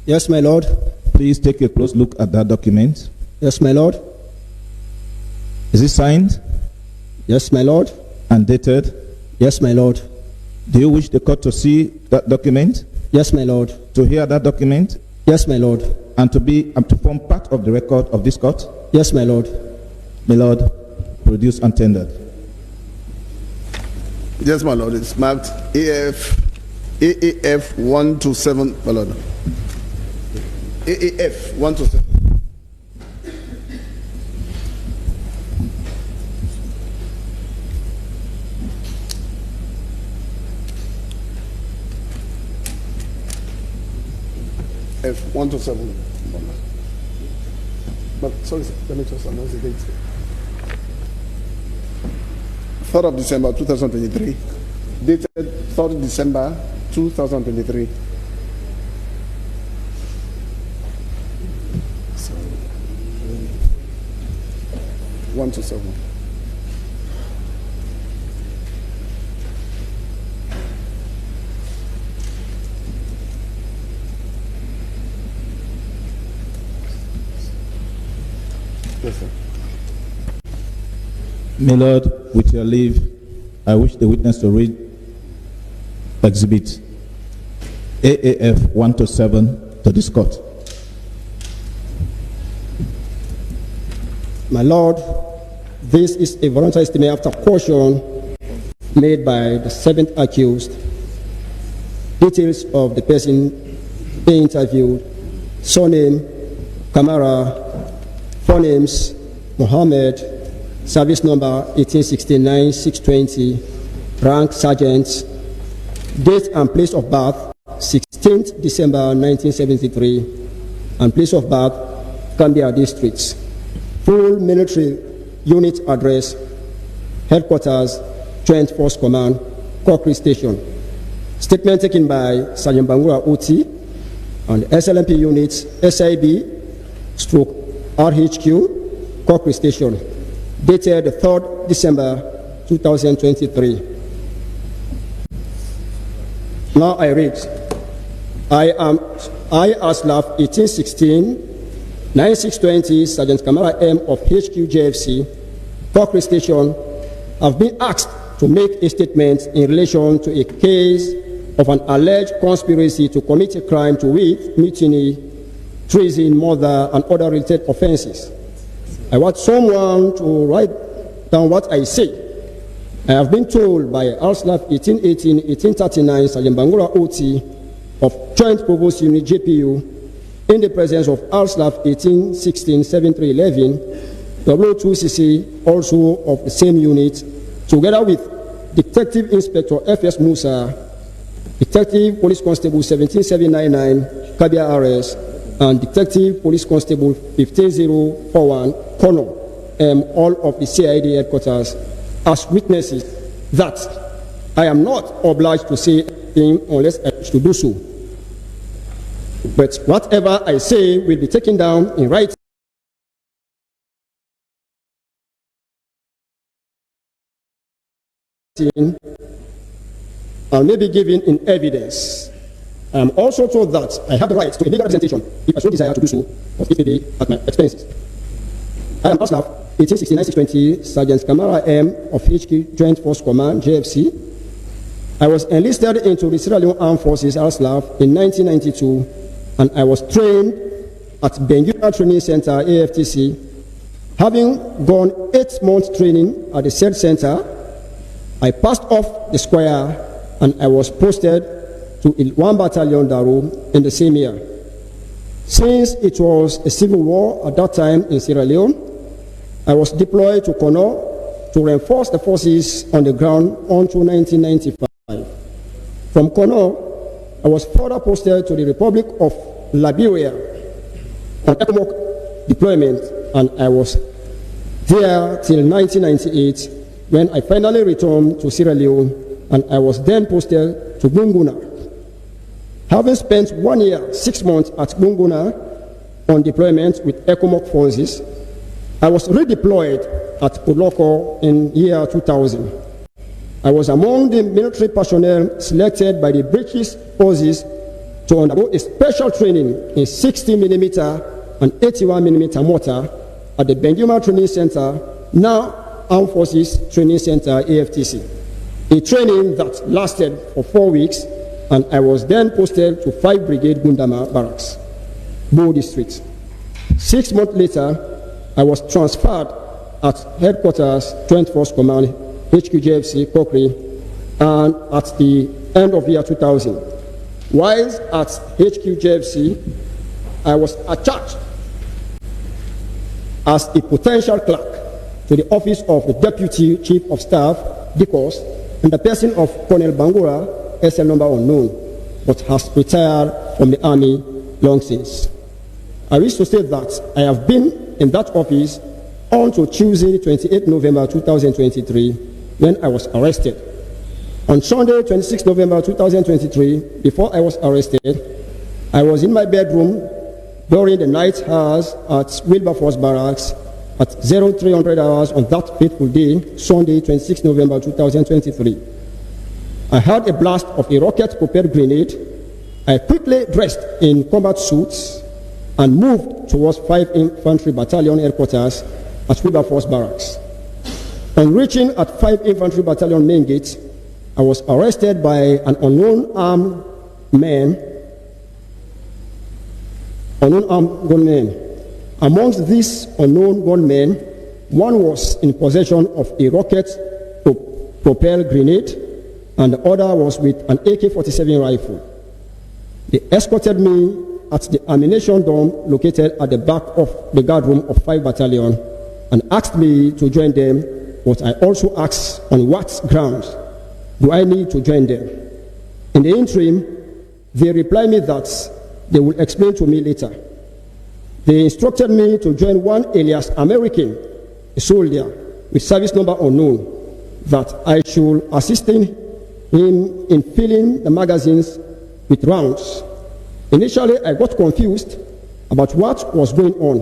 Yes, my Lord. Please take a close look at that document. Yes, my Lord. Is it signed? Yes, my Lord. And dated? Yes, my Lord. Do you wish the court to see that document? Yes, my Lord. To hear that document? Yes, my Lord. And to form part of the record of this court? Yes, my Lord. My Lord, produced and tendered. Yes, my Lord. It's marked AAF 127, my Lord. AAF 127. F 127. But sorry, sir, let me just announce the date. 3rd of December 2023, dated 3rd December 2023. So, 1 to 7. Yes, sir. My Lord, with your leave, I wish the witness to read Exhibit AAF 1 to 7 to this court. My Lord, this is a voluntary statement after caution made by the 7th accused. Details of the person being interviewed: surname, Kamara, forenames, Mohammed, service number 1869-620, rank sergeant, date and place of birth 16th December 1973, and place of birth Gambia District. Full military unit address, headquarters, Joint Force Command, Kokri Station. Statement taken by Sergeant Bangura Uti and SLMP units SIB stroke RHQ, Kokri Station, dated 3rd December 2023. Now I read. I, Aslaf 1816-9620, Sergeant Kamara M of HQ JFC, Kokri Station, have been asked to make a statement in relation to a case of an alleged conspiracy to commit a crime to wit, mutiny, treason, murder, and other related offenses. I want someone to write down what I say. I have been told by Aslaf 1818-1839, Sergeant Bangura Oti of Joint Provost Unit JPU, in the presence of Aslaf 1816-7311, W2CC, also of the same unit, together with Detective Inspector F.S. Musa, Detective Police Constable 17799, Kabia RS, and Detective Police Constable 15041, Colonel, all of the CID headquarters, as witnesses that I am not obliged to say anything unless I wish to do so. But whatever I say will be taken down in writing and may be given in evidence. I am also told that I have the right to a legal representation if I so desire to do so, but it may be at my expenses. I am Aslaf 1869-620, Sergeant Kamara M of HQ Joint Force Command, JFC. I was enlisted into the Sierra Leone Armed Forces, Aslaf, in 1992, and I was trained at Benguela Training Center, AFTC. Having gone 8 months training at the said center, I passed off the square and I was posted to 1 Battalion Daru in the same year. Since it was a civil war at that time in Sierra Leone, I was deployed to Kono to reinforce the forces on the ground until 1995. From Kono, I was further posted to the Republic of Liberia on ECOMOG deployment, and I was there till 1998 when I finally returned to Sierra Leone, and I was then posted to Gunguna. Having spent 1 year, 6 months at Gunguna on deployment with ECOMOG forces, I was redeployed at Puloko in year 2000. I was among the military personnel selected by the British forces to undergo a special training in 60mm and 81mm mortar at the Benguela Training Center, now Armed Forces Training Center, AFTC. A training that lasted for 4 weeks, and I was then posted to 5 Brigade Gundama Barracks, Bo District. 6 months later, I was transferred at Headquarters Joint Force Command, HQJFC, Kokri, and at the end of year 2000. While at HQJFC, I was attached as a potential clerk to the office of the Deputy Chief of Staff, DICOS, in the person of Colonel Bangura, SL number unknown, but has retired from the Army long since. I wish to say that I have been in that office until Tuesday, 28 November 2023, when I was arrested. On Sunday, 26 November 2023, before I was arrested, I was in my bedroom during the night hours at Wilberforce Barracks at 0300 hours on that fateful day, Sunday, 26 November 2023. I heard a blast of a rocket-propelled grenade. I quickly dressed in combat suits and moved towards 5 Infantry Battalion headquarters at Wilberforce Barracks. On reaching at 5 Infantry Battalion main gate, I was arrested by an unknown armed gunmen. Amongst these unknown gunmen, one was in possession of a rocket-propelled grenade, and the other was with an AK-47 rifle. They escorted me at the ammunition dome located at the back of the guard room of 5 Battalion and asked me to join them, but I also asked on what grounds do I need to join them. In the interim, they replied me that they will explain to me later. They instructed me to join one alias American, a soldier with service number unknown, that I should assist him in filling the magazines with rounds. Initially, I got confused about what was going on,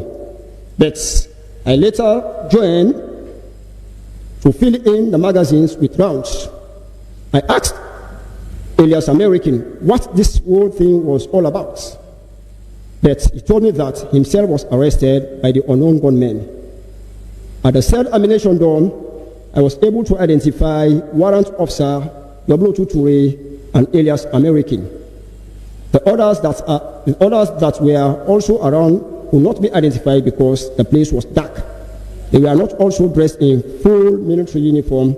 but I later joined to fill in the magazines with rounds. I asked alias American what this whole thing was all about, but he told me that himself was arrested by the unknown gunmen. At the said ammunition dome, I was able to identify Warrant Officer W2 Toure and alias American. The others that were also around could not be identified because the place was dark. They were not also dressed in full military uniform,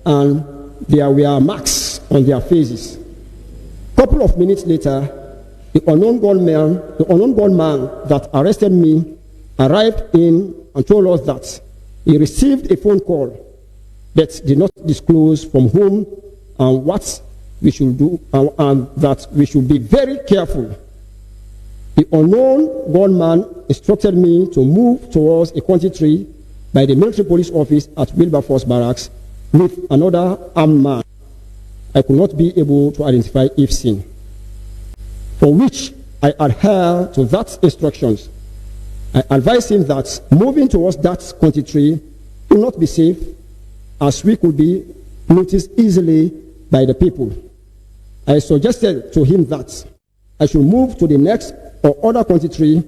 and there were marks on their faces. A couple of minutes later, the unknown gunman that arrested me arrived in and told us that he received a phone call but did not disclose from whom and what we should do, and that we should be very careful. The unknown gunman instructed me to move towards a quantity by the military police office at Wilberforce Barracks with another armed man. I could not be able to identify if seen, for which I adhere to that instructions. I advised him that moving towards that quantity will not be safe, as we could be noticed easily by the people. I suggested to him that I should move to the next or other quantity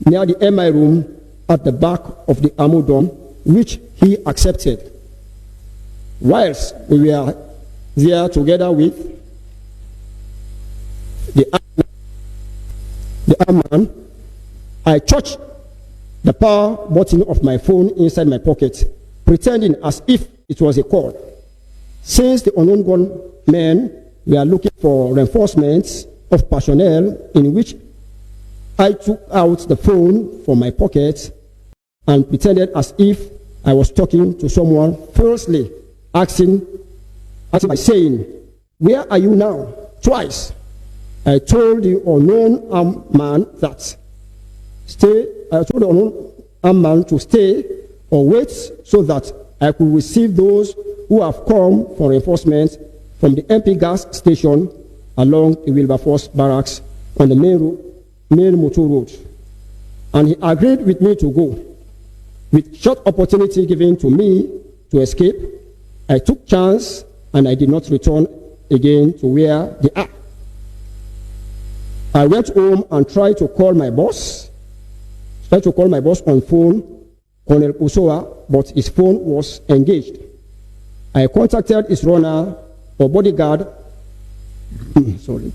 near the MI room at the back of the ammo dome, which he accepted. Whilst we were there together with the armed man, I touched the power button of my phone inside my pocket, pretending as if it was a call. Since the unknown gunmen were looking for reinforcements of personnel, in which I took out the phone from my pocket and pretended as if I was talking to someone, falsely asking by saying, "Where are you now?" Twice. I told the unknown armed man that to stay or wait so that I could receive those who have come for reinforcements from the MP gas station along the Wilberforce Barracks on the main motor road. And he agreed with me to go. With short opportunity given to me to escape, I took chance and I did not return again to where they are. I went home and tried to call my boss on phone, Colonel Usoa, but his phone was engaged. I contacted his runner or bodyguard,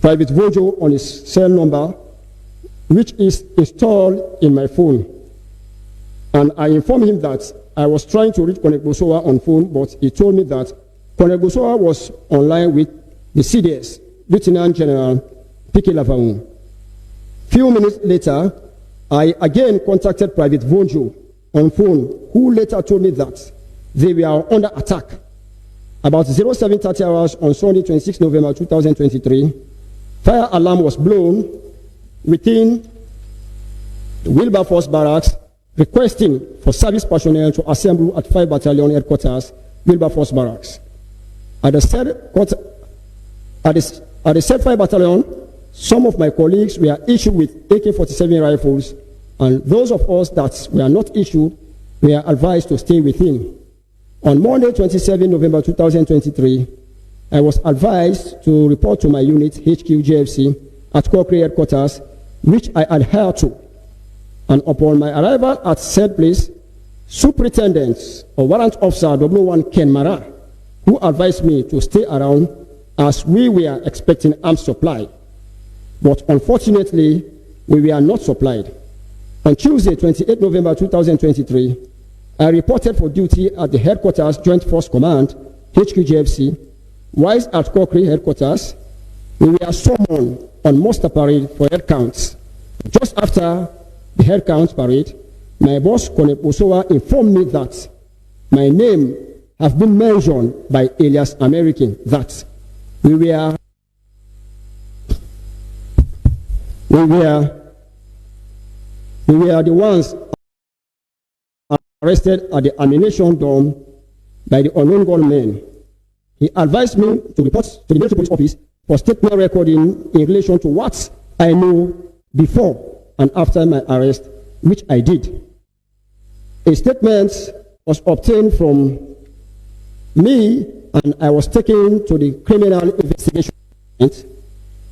Private Vojo, on his cell number, which is installed in my phone. And I informed him that I was trying to reach Colonel Usoa on phone, but he told me that Colonel Usoa was online with the CDS, Lieutenant General Pique Lavaun. Few minutes later, I again contacted Private Vojo on phone, who later told me that they were under attack. About 0730 hours on Sunday, 26 November 2023, fire alarm was blown within the Wilberforce Barracks, requesting for service personnel to assemble at 5 Battalion headquarters, Wilberforce Barracks. At the said 5 battalion, some of my colleagues were issued with AK-47 rifles, and those of us that were not issued were advised to stay within. On Monday, 27 November 2023, I was advised to report to my unit, HQ JFC, at Corporate Headquarters, which I adhered to. And upon my arrival at said place, Superintendent or Warrant Officer 001 Ken Mara, who advised me to stay around as we were expecting arms supply. But unfortunately, we were not supplied. On Tuesday, 28 November 2023, I reported for duty at the Headquarters Joint Force Command, HQJFC. Whilst at Corporate Headquarters, we were summoned on muster parade for head counts. Just after the head count parade, my boss, Colonel Osowa, informed me that my name has been mentioned by alias American, that we were the ones arrested at the ammunition dome by the unknown gunmen. He advised me to report to the military police office for statement recording in relation to what I knew before and after my arrest, which I did. A statement was obtained from me, and I was taken to the Criminal Investigation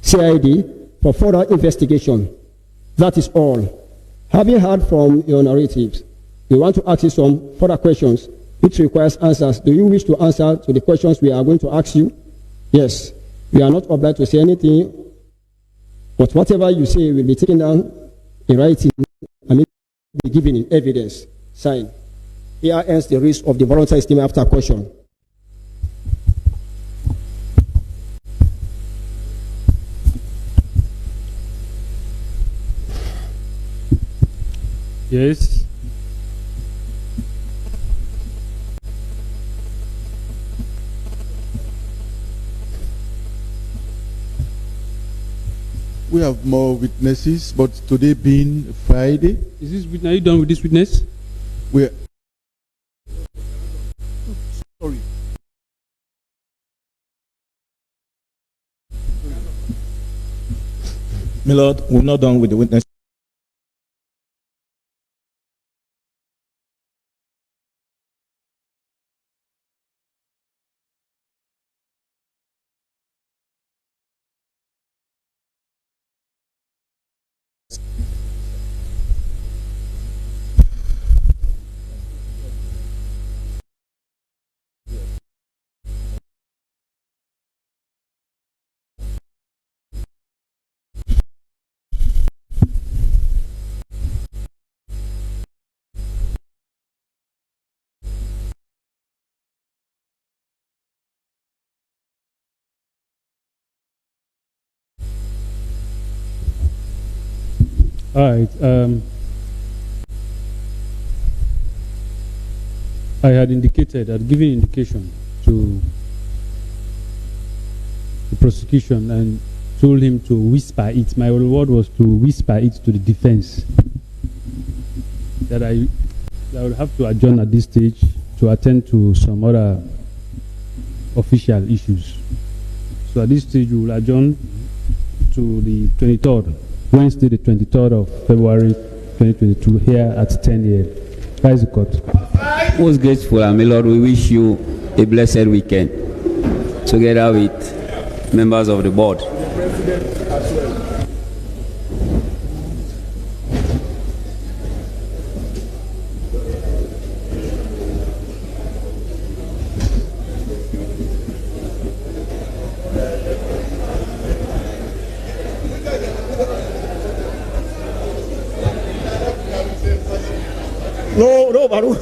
CID for further investigation. That is all. Having heard from your narratives, we want to ask you some further questions which requires answers. Do you wish to answer to the questions we are going to ask you? Yes. We are not obliged to say anything, but whatever you say will be taken down in writing and be given in evidence. Signed. Here ends the risk of the voluntary statement after question. Yes. We have more witnesses, but today being Friday, Is this witness? Are you done with this witness? we are sorry. My Lord, we're not done with the witness. All right. I had indicated, I'd given indication to the prosecution and told him to whisper it. My reward was to whisper it to the defense that I would have to adjourn at this stage to attend to some other official issues. So at this stage, we will adjourn to the 23rd, Wednesday, the 23rd of February 2022, here at 10 a.m. Rise the court. Most grateful, and my Lord, we wish you a blessed weekend together with members of the board. No, Baru.